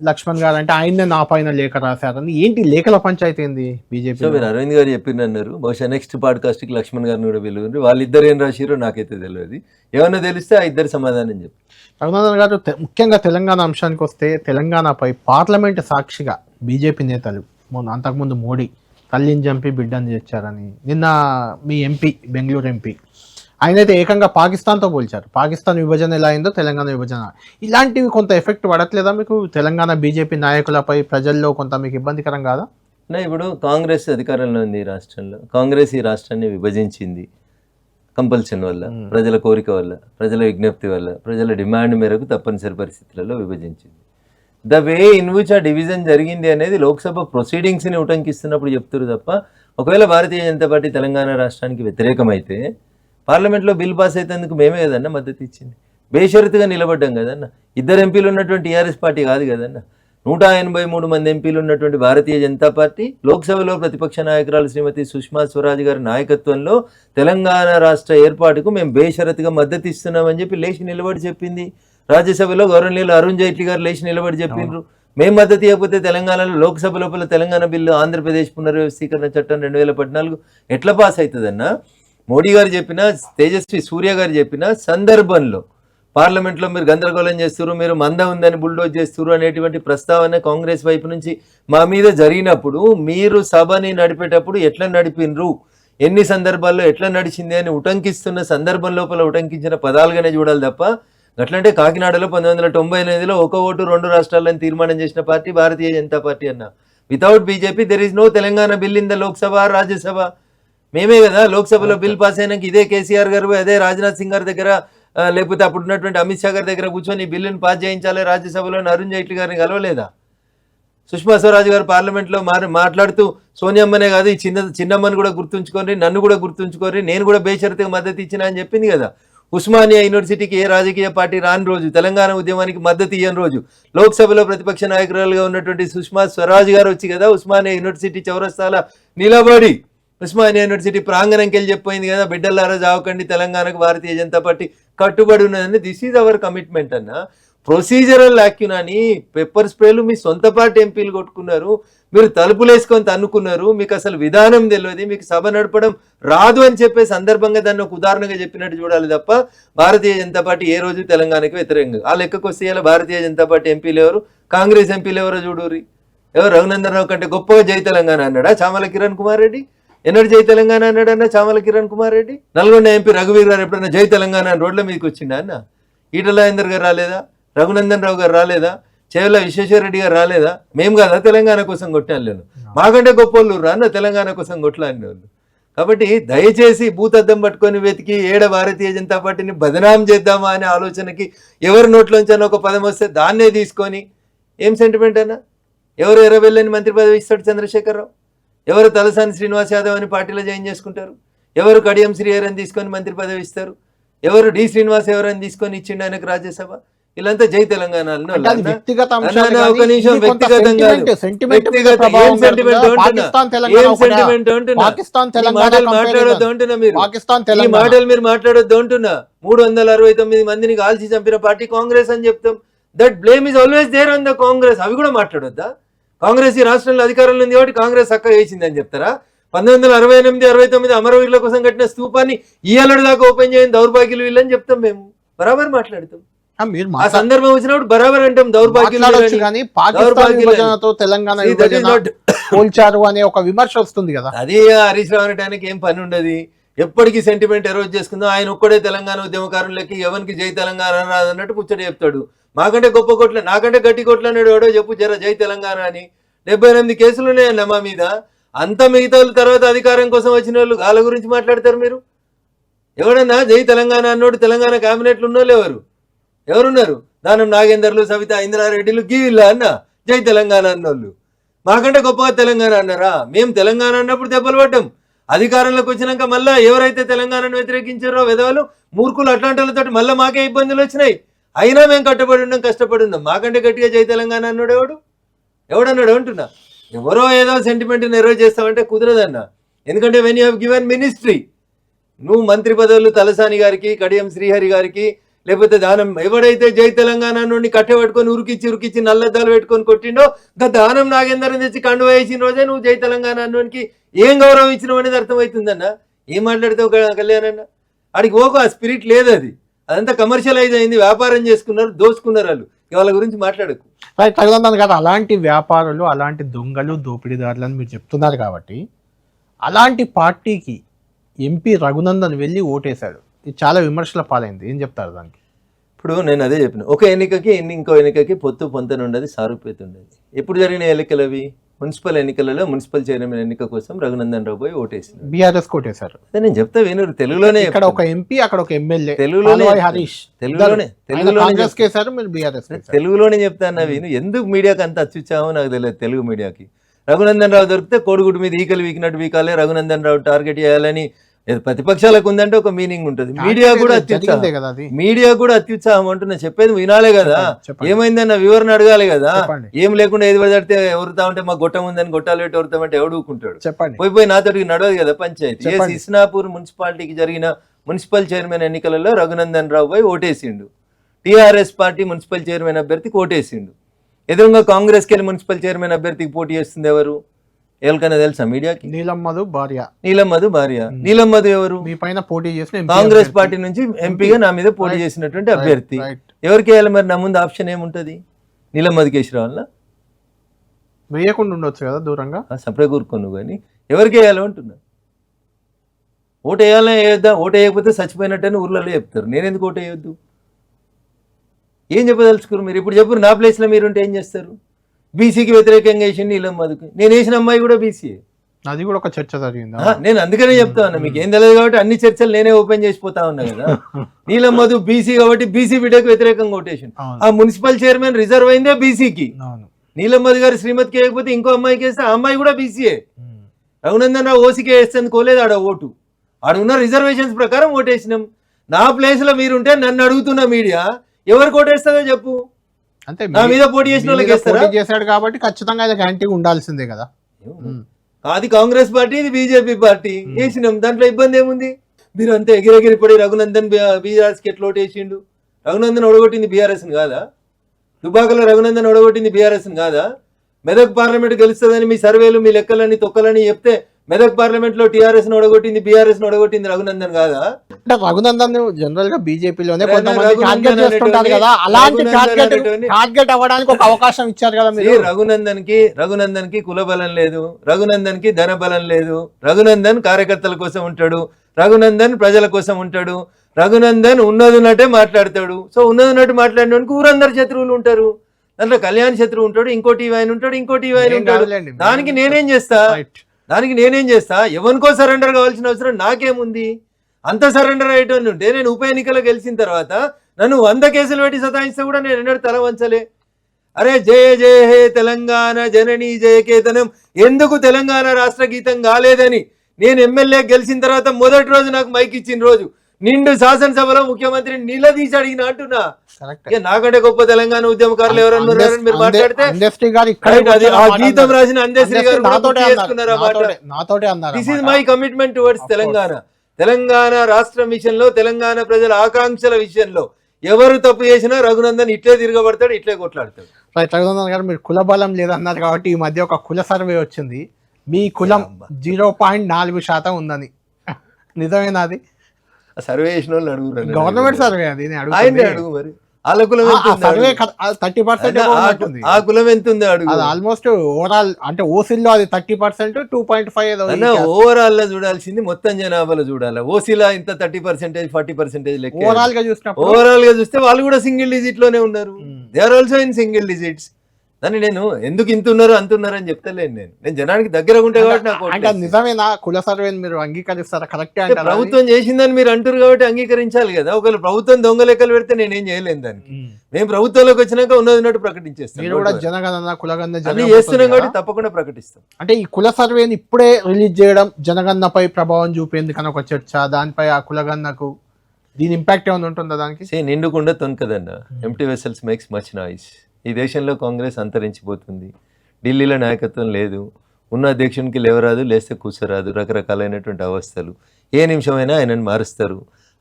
లక్ష్మణ్ గారు అంటే ఆయన్నే నా పైన లేఖ రాశారని. ఏంటి లేఖల పంచాయతీ ఏంది బీజేపీ? సో మీరు అరవింద్ గారు చెప్పిందన్నారు, బహుశా నెక్స్ట్ పాడ్కాస్ట్కి లక్ష్మణ్ గారిని కూడా పిలువుండ్రి. వాళ్ళిద్దరు ఏం రాసిరో నాకైతే తెలియదు. ఏమన్నా తెలిస్తే ఆ ఇద్దరు సమాధానం చెప్పి. రఘునందన్ గారు, ముఖ్యంగా తెలంగాణ అంశానికి వస్తే, తెలంగాణపై పార్లమెంట్ సాక్షిగా బీజేపీ నేతలు అంతకుముందు మోడీ తల్లిని చంపి బిడ్డని చేర్చారని, నిన్న మీ ఎంపీ, బెంగళూరు ఎంపీ, ఆయనైతే ఏకంగా పాకిస్తాన్తో పోల్చారు. పాకిస్తాన్ విభజన ఎలా అయిందో తెలంగాణ విభజన. ఇలాంటివి కొంత ఎఫెక్ట్ పడట్లేదా మీకు తెలంగాణ బీజేపీ నాయకులపై, ప్రజల్లో కొంత మీకు ఇబ్బందికరం కాదా? ఇప్పుడు కాంగ్రెస్ అధికారంలో ఉంది ఈ రాష్ట్రంలో. కాంగ్రెస్ ఈ రాష్ట్రాన్ని విభజించింది కంపల్షన్ వల్ల, ప్రజల కోరిక వల్ల, ప్రజల విజ్ఞప్తి వల్ల, ప్రజల డిమాండ్ మేరకు తప్పనిసరి పరిస్థితులలో విభజించింది. ద వే ఇన్ విచ్ ఆ డివిజన్ జరిగింది అనేది లోక్సభ ప్రొసీడింగ్స్ని ఉటంకిస్తున్నప్పుడు చెప్తారు తప్ప, ఒకవేళ భారతీయ జనతా పార్టీ తెలంగాణ రాష్ట్రానికి వ్యతిరేకమైతే పార్లమెంట్లో బిల్ పాస్ అయితేందుకు మేమే కదన్నా మద్దతు ఇచ్చింది. బేషరతుగా నిలబడ్డాం కదన్న. 2 ఎంపీలు ఉన్నటువంటి టీఆర్ఎస్ పార్టీ కాదు కదన్న. 183 మంది ఎంపీలు ఉన్నటువంటి భారతీయ జనతా పార్టీ లోక్సభలో ప్రతిపక్ష నాయకురాలు శ్రీమతి సుష్మా స్వరాజ్ గారి నాయకత్వంలో తెలంగాణ రాష్ట్ర ఏర్పాటుకు మేము బేషరతుగా మద్దతు ఇస్తున్నామని చెప్పి లేచి నిలబడి చెప్పింది. రాజ్యసభలో గౌరవనీయులు అరుణ్ జైట్లీ గారు లేచి నిలబడి చెప్పిండ్రు. మేము మద్దతు ఇవ్వకపోతే తెలంగాణలో లోక్సభ లోపల తెలంగాణ బిల్లు, ఆంధ్రప్రదేశ్ పునర్వ్యవస్థీకరణ చట్టం 2014 ఎట్లా పాస్ అవుతుందన్నా? మోడీ గారు చెప్పిన, తేజస్వి సూర్య గారు చెప్పిన సందర్భంలో పార్లమెంట్లో మీరు గందరగోళం చేస్తున్నారు, మీరు మంద ఉందని బుల్డోజ్ చేస్తున్నారు అనేటువంటి ప్రస్తావన కాంగ్రెస్ వైపు నుంచి మా మీద జరిగినప్పుడు, మీరు సభని నడిపేటప్పుడు ఎట్లా నడిపినరు, ఎన్ని సందర్భాల్లో ఎట్లా నడిచింది అని ఉటంకిస్తున్న సందర్భం లోపల ఉటంకించిన పదాలుగానే చూడాలి తప్ప, అట్లంటే కాకినాడలో 1998లో 1 ఓటు 2 రాష్ట్రాలను తీర్మానం చేసిన పార్టీ భారతీయ జనతా పార్టీ అన్న. Without BJP there is no Telangana bill in the Lok Sabha, Rajya Sabha. మేమే కదా లోక్సభలో బిల్ పాస్ అయినాక ఇదే కేసీఆర్ గారు, అదే రాజ్నాథ్ సింగ్ గారి దగ్గర, లేకపోతే అప్పుడు ఉన్నటువంటి అమిత్ షా గారి దగ్గర కూర్చొని ఈ బిల్లుని పాస్ చేయించాలి రాజ్యసభలో అరుణ్ జైట్లీ గారిని కలవలేదా? సుష్మా స్వరాజ్ గారు పార్లమెంట్లో మాట్లాడుతూ సోనియమ్మనే కాదు ఈ చిన్నమ్మని కూడా గుర్తుంచుకొని, నన్ను కూడా గుర్తుంచుకొని, నేను కూడా బేషరతుగా మద్దతు ఇచ్చిన అని చెప్పింది కదా. ఉస్మానియా యూనివర్సిటీకి ఏ రాజకీయ పార్టీ రాని రోజు, తెలంగాణ ఉద్యమానికి మద్దతు ఇయ్యని రోజు, లోక్సభలో ప్రతిపక్ష నాయకురాలుగా ఉన్నటువంటి సుష్మా స్వరాజ్ గారు వచ్చి కదా ఉస్మానియా యూనివర్సిటీ చౌరస్తాల నిలబడి ఉస్మానియా యూనివర్సిటీ ప్రాంగణంకి వెళ్ళి చెప్పిపోయింది కదా, బిడ్డలారా జావకండి, తెలంగాణకు భారతీయ జనతా పార్టీ కట్టుబడి ఉన్నదని. దిస్ ఈజ్ అవర్ కమిట్మెంట్ అన్న. ప్రొసీజరల్ యాక్యునని పెప్పర్ స్ప్రేలు మీ సొంత పార్టీ ఎంపీలు కొట్టుకున్నారు, మీరు తలుపులు వేసుకొని తన్నుకున్నారు, మీకు అసలు విధానం తెలియదు, మీకు సభ నడపడం రాదు అని చెప్పే సందర్భంగా దాన్ని ఒక ఉదాహరణగా చెప్పినట్టు చూడాలి తప్ప భారతీయ జనతా పార్టీ ఏ రోజు తెలంగాణకి వ్యతిరేకంగా. ఆ లెక్కకు వస్తే ఇలా భారతీయ జనతా పార్టీ ఎంపీలు ఎవరు, కాంగ్రెస్ ఎంపీలు ఎవరో చూడూరి. ఎవరు రఘునందన్ రావు కంటే గొప్పగా జై తెలంగాణ అన్నాడా చామల కిరణ్ కుమార్ రెడ్డి? ఎన్నడు జై తెలంగాణ అన్నాడన్నా చామల కిరణ్ కుమార్ రెడ్డి? నల్గొండ ఎంపీ రఘువీర్ గారు ఎప్పుడన్నా జై తెలంగాణ అని రోడ్ల మీదకి వచ్చిండా అన్న? ఈటల రాజేందర్ గారు రాలేదా? రఘునందన్ రావు గారు రాలేదా? చేవల విశ్వేశ్వరరెడ్డి గారు రాలేదా? మేము కదా తెలంగాణ కోసం కొట్టాను, మాకంటే గొప్పోళ్ళు రాన్న తెలంగాణ కోసం కొట్లాడిన వాళ్ళు. కాబట్టి దయచేసి భూతద్దం పట్టుకొని వెతికి ఏడ భారతీయ జనతా పార్టీని బదనాం చేద్దామా అనే ఆలోచనకి ఎవరి నోట్లోంచి అన్న ఒక పదం వస్తే దాన్నే తీసుకొని ఏం సెంటిమెంట్ అన్నా? ఎవరు ఎర్రబెల్లని మంత్రి పదవి ఇస్తాడు చంద్రశేఖరరావు? ఎవరు తలసాని శ్రీనివాస్ యాదవ్ అని పార్టీలో జాయిన్ చేసుకుంటారు? ఎవరు కడియం శ్రీహరి అని తీసుకొని మంత్రి పదవి ఇస్తారు? ఎవరు డి శ్రీనివాస్ ఎవరని తీసుకొని ఇచ్చిండు ఆయనకు రాజ్యసభ? వీళ్ళంతా జై తెలంగాణ మాటలు మీరు మాట్లాడొద్దు అంటున్నా. 369 మందిని కాల్చి చంపిన పార్టీ కాంగ్రెస్ అని చెప్తాం. That blame is always there on the Congress. అవి కూడా మాట్లాడొద్దా? కాంగ్రెస్ ఈ రాష్ట్రంలో అధికారంలో ఉంది కాబట్టి కాంగ్రెస్ చక్కగా వేసిందని చెప్తారా? 1968-69 అమరవీరుల కోసం కట్టిన స్తూపాన్ని ఈ ఏళ్ళ దాకా ఓపెన్ చేయని దౌర్భాగ్యులు వీళ్ళని చెప్తాం. మేము బరాబర్ మాట్లాడతాం. మీరు ఆ సందర్భం వచ్చినప్పుడు బరాబర్ అంటాం దౌర్భాగ్యం మాట్లాడొచ్చు కానీ పాకిస్తాన్ విభజనతో తెలంగాణ విభజన పోల్చారు అనే ఒక విమర్శ వస్తుంది కదా. అదే హరీష్ రావు అనడానికి ఏం పని ఉండదు, ఎప్పటికీ సెంటిమెంట్ ఎరోజ్ చేసుకుందాం, ఆయన ఒక్కడే తెలంగాణ ఉద్యమకారులకి ఎవరికి జై తెలంగాణ రాదు అన్నట్టు ముచ్చట చెప్తాడు. మాకంటే గొప్ప కొట్ల నాకంటే గట్టి కొట్లు అన్నాడు ఎవడో చెప్పు జర జై తెలంగాణ అని. 78 కేసులు ఉన్నాయన్న మా మీద. అంత మిగతా వాళ్ళు తర్వాత అధికారం కోసం వచ్చిన వాళ్ళు వాళ్ళ గురించి మాట్లాడతారు మీరు. ఎవడన్నా జై తెలంగాణ అన్నోడు తెలంగాణ క్యాబినెట్లు ఉన్నోళ్ళు ఎవరున్నారు? దానం నాగేందర్లు, సవిత ఇంద్రారెడ్డిలు, గీవిల్ల అన్న జై తెలంగాణ అన్నోళ్ళు. మాకంటే గొప్పగా తెలంగాణ అన్నారా? మేము తెలంగాణ అన్నప్పుడు దెబ్బలు పడ్డాం. అధికారంలోకి వచ్చినాక మళ్ళీ ఎవరైతే తెలంగాణను వ్యతిరేకించారో విధవాలు మూర్ఖులు అట్లాంటి వాళ్ళతో మళ్ళీ మాకే ఇబ్బందులు వచ్చినాయి. అయినా మేము కట్టబడి ఉన్నాం, కష్టపడి ఉన్నాం. మాకంటే గట్టిగా జై తెలంగాణ అన్నాడు ఎవడన్నాడు అంటున్నా. ఎవరో ఏదో సెంటిమెంట్ నెరవేర్ చేస్తామంటే కుదరదన్న. ఎందుకంటే when you have given ministry, నువ్వు మంత్రి పదవులు తలసాని గారికి, కడియం శ్రీహరి గారికి, లేకపోతే దానం ఎవడైతే జై తెలంగాణ నుండి కట్టెపట్టుకొని ఉరికిచ్చి నల్లద్దాలు పెట్టుకొని కొట్టిండో దానం నాగేందరం తెచ్చి కండువ వేసిన రోజే నువ్వు జై తెలంగాణ అన్నోనికి ఏం గౌరవం ఇచ్చినావు అనేది అర్థమవుతుందన్న. ఏం మాట్లాడితే కళ్యాణ్ ఆడికి ఓకో ఆ స్పిరిట్ లేదు. అదంతా కమర్షియలైజ్ అయింది, వ్యాపారం చేసుకున్నారు, దోచుకున్నారు వాళ్ళు. వాళ్ళ గురించి మాట్లాడకు. తగులున్నాను కదా. అలాంటి వ్యాపారులు, అలాంటి దొంగలు, దోపిడీదారులు అని మీరు చెప్తున్నారు కాబట్టి అలాంటి పార్టీకి ఎంపీ రఘునందన్ వెళ్ళి ఓటేశాడు. ఇది చాలా విమర్శల పాలైంది. ఏం చెప్తారు దానికి? ఇప్పుడు నేను అదే చెప్పిన, ఒక ఎన్నికకి ఇంకో ఎన్నికకి పొంతన ఉండదు, సారూప్యత ఉండదు. ఎప్పుడు జరిగిన ఎన్నికలు అవి? మున్సిపల్ ఎన్నికలలో మున్సిపల్ చైర్మన్ ఎన్నిక కోసం రఘునందన్ రావు పోయి ఓటేసింది. బీఆర్ఎస్ కోటేశారు. నేను చెప్తా వినరు. తెలుగులోనే ఇక్కడ ఒక ఎంపీ, అక్కడ ఒక ఎమ్మెల్యే, తెలుగులోనే హరీష్ తెలుగులోనే చెప్తాను. విను. ఎందుకు మీడియాకి అంత అత్యుత్సాహం నాకు తెలియదు. తెలుగు మీడియాకి రఘునందన్ రావు దొరికితే కోడిగుడ్డు మీద ఈకలు వీకినట్టు వీకాలే, రఘునందన్ రావు టార్గెట్ చేయాలని ప్రతిపక్షాలకు ఉందంటే ఒక మీనింగ్ ఉంటుంది. మీడియా కూడా అత్యుత్సాహం అంటున్నా. చెప్పేది వినాలే కదా. ఏమైందన్న వివరణ అడగాలి కదా. ఏం లేకుండా ఏది పడితే ఎవరుతా ఉంటే మాకు గొట్టం ఉందని గొట్టాలు పెట్టి ఎవరుతామంటే ఎవడుకుంటాడు. పోయి నాతోటి నడవదు కదా పంచాయతీ. ఇస్నాపూర్ మున్సిపాలిటీకి జరిగిన మున్సిపల్ చైర్మన్ ఎన్నికలలో రఘునందన్ రావు పోయి ఓటేసిండు. టీఆర్ఎస్ పార్టీ మున్సిపల్ చైర్మన్ అభ్యర్థికి ఓటేసిండు. ఎదురుగా కాంగ్రెస్కి వెళ్ళి మున్సిపల్ చైర్మన్ అభ్యర్థికి పోటీ చేస్తుంది ఎవరు? ఎవరికైనా తెలుసా మీడియాకి? నీలం మధు భార్య. నీలం మధు ఎవరు? మీ పైన పోటీ చేసిన కాంగ్రెస్ పార్టీ నుంచి ఎంపీగా నా మీద పోటీ చేసినటువంటి అభ్యర్థి. ఎవరికి వేయాలి మరి? నా ముందు ఆప్షన్ ఏముంటది? నీలం మధు కేసరావల్ల వేయకుండా ఉండొచ్చు కదా దూరంగా, సపరేట్ కూరుకోను. కానీ ఎవరికి వేయాలో అంటున్నా. ఓటు వేయాలని వేయొద్దా? ఓటు వేయకపోతే చచ్చిపోయినట్టని ఊర్లలో చెప్తారు. నేను ఎందుకు ఓటు వేయొద్దు? ఏం చెప్పదలుచుకోరు మీరు? ఇప్పుడు చెప్పరు. నా ప్లేస్లో మీరుంటే ఏం చేస్తారు? బీసీకి వ్యతిరేకంగా వేసింది నీలం మధుకు. నేను వేసిన అమ్మాయి కూడా బీసీఏ. అది కూడా ఒక చర్చ జరిగింది. నేను అందుకనే చెప్తా ఉన్నా, మీకు ఏం తెలియదు కాబట్టి అన్ని చర్చలు నేనే ఓపెన్ చేసిపోతా ఉన్నా కదా. నీలం మధు బీసీ కాబట్టి బీసీ బిడ్డకు వ్యతిరేకంగా ఓటేసింది. ఆ మున్సిపల్ చైర్మన్ రిజర్వ్ అయిందే బీసీకి. నీలం మధు గారి శ్రీమతికి వేయకపోతే ఇంకో అమ్మాయికి వేస్తే ఆ అమ్మాయి కూడా బీసీఏ. రఘునందన్ రావు ఓసీకి వేస్తుంది కోలేదు ఆడ ఓటు. ఆడున్న రిజర్వేషన్స్ ప్రకారం ఓటేసినాం. నా ప్లేస్ లో మీరుంటే నన్ను అడుగుతున్న మీడియా ఎవరికి ఓటేస్తుందో చెప్పు. అంటే నా మీద పోటీ చేసిన వాళ్ళకి చేశాడు కాబట్టి ఖచ్చితంగా అది గ్యారంటీ ఉండాల్సిందే కదా. అది కాంగ్రెస్ పార్టీ, ఇది బీజేపీ పార్టీ. వేసినాం, దాంట్లో ఇబ్బంది ఏముంది? మీరు అంతే ఎగిరెగిరి పడి రఘునందన్ బీఆర్ఎస్ కి ఎట్లా ఓటేసిండు? రఘునందన్ ఒడగొట్టింది బీఆర్ఎస్ కాదా? దుబాకలో రఘునందన్ ఒడగొట్టింది బీఆర్ఎస్ కాదా? మెదక్ పార్లమెంట్ గెలుస్తుందని మీ సర్వేలు మీ లెక్కలని తొక్కలని చెప్తే మెదక్ పార్లమెంట్ లో టీఆర్ఎస్ ఒడగొట్టింది బీఆర్ఎస్ ఒడగొట్టింది రఘునందన్ కాదా? అంటే రఘునందన్ జనరల్ గా బీజేపీలోనే టార్గెట్ అవ్వడానికి ఒక అవకాశం ఇచ్చారు కదా మీరు. రఘునందన్ కి కుల బలం లేదు, రఘునందన్ కి ధన బలం లేదు. రఘునందన్ కార్యకర్తల కోసం ఉంటాడు, రఘునందన్ ప్రజల కోసం ఉంటాడు, రఘునందన్ ఉన్నదిన్నట్టే మాట్లాడతాడు. సో ఉన్నదిన్నట్టు మాట్లాడినోనికి ఊరందరు శత్రువులు ఉంటారు. దాంట్లో కళ్యాణ్ శత్రువు ఉంటాడు, ఇంకో టీవీ ఆయన ఉంటాడు, ఇంకో టీవీ ఆయన ఉంటాడు. దానికి నేనేం చేస్తా? ఎవరికో సరెండర్ కావాల్సిన అవసరం నాకేముంది? అంత సరెండర్ అయ్యేటోని ఉంటే నేను ఉప ఎన్నికలు గెలిచిన తర్వాత నన్ను 100 కేసులు పెట్టి సతాయిస్తే కూడా నేను ఎన్నడూ తల వంచలే. అరే జయ జయ హే తెలంగాణ జననీ జయకేతనం ఎందుకు తెలంగాణ రాష్ట్ర గీతం కాలేదని నేను ఎమ్మెల్యే గెలిచిన తర్వాత మొదటి రోజు నాకు మైక్ ఇచ్చిన రోజు నిండు శాసనసభలో ముఖ్యమంత్రిని నిలదీసి అడిగిన అంటున్నా. నాకంటే గొప్ప తెలంగాణ ఉద్యమకారులు ఎవరన్నారని మీరు మాట్లాడితే గీతం రాసిన అందశ్రీ గారు this is my commitment towards Telangana రాష్ట్ర మిషన్ లో తెలంగాణ ప్రజల ఆకాంక్షల విషయంలో ఎవరు తప్పు చేసినా రఘునందన్ ఇట్లే తిరగబడతాడు, ఇట్లే కొట్లాడతాడు. రఘునందన్ గారు మీరు కుల బలం లేదన్నారు కాబట్టి ఈ మధ్య ఒక కుల సర్వే వచ్చింది. మీ కులం 0.4% ఉందని నిజమేనా? అది సర్వే చేసిన వాళ్ళు అడుగురు, గవర్నమెంట్ సర్వే అది. అడుగు మరి వాళ్ళ కులం ఎంత ఉంది సర్వే అడుగు. 30% ఆ కులం ఎంత ఉంది అడుగు. అది ఆల్మోస్ట్ ఓవరాల్ అంటే ఓసీల్లో అది 30%, 2.5 ఏదో అన్న ఓవరాల్ లో చూడాల్సింది మొత్తం జనాభాలో చూడాలి. ఓసీలా ఇంత 30%, 40% లెక్క. ఓవరాల్ గా చూసినప్పుడు ఓవరాల్ గా చూస్తే వాళ్ళు కూడా సింగిల్ డిజిట్ లోనే ఉన్నారు. They are also in single digits. దాన్ని నేను ఎందుకు ఇంత ఉన్నారు అంత ఉన్నారు అని చెప్తలేను. నేను జనానికి దగ్గర ఉంటే కాబట్టి నాకు అంటే నిజమేనా కుల సర్వేని మీరు అంగీకరిస్తారా? కరెక్టే అంటే అంటారా? ప్రభుత్వం చేసిందని మీరు అంటారు కాబట్టి అంగీకరించాలి కదా. ఒకవేళ ప్రభుత్వం దొంగ లెక్కలు పెడితే నేనేం చేయలేను దానికి. మేము ప్రభుత్వంలోకి వచ్చినాక ఉన్నట్టు ప్రకటించేస్తాం. మీరు కూడా జనగణన కులగణన అన్ని చేస్తున్నాం కాబట్టి తప్పకుండా ప్రకటిస్తాం. అంటే ఈ కుల సర్వేని ఇప్పుడే రిలీజ్ చేయడం జనగణనపై ప్రభావం చూపేందుకని ఒక చర్చ, దానిపై ఆ కులగణనకు దీని ఇంపాక్ట్ ఏమైనా ఉంటుందా దానికి? నిండుకుండా తొనకదన్న. Empty vessels makes much noise. ఈ దేశంలో కాంగ్రెస్ అంతరించిపోతుంది. ఢిల్లీలో నాయకత్వం లేదు. ఉన్న అధ్యక్షునికి లేవరాదు, లేస్తే కూర్చోరాదు. రకరకాలైనటువంటి అవస్థలు. ఏ నిమిషమైనా ఆయనను మారుస్తారు.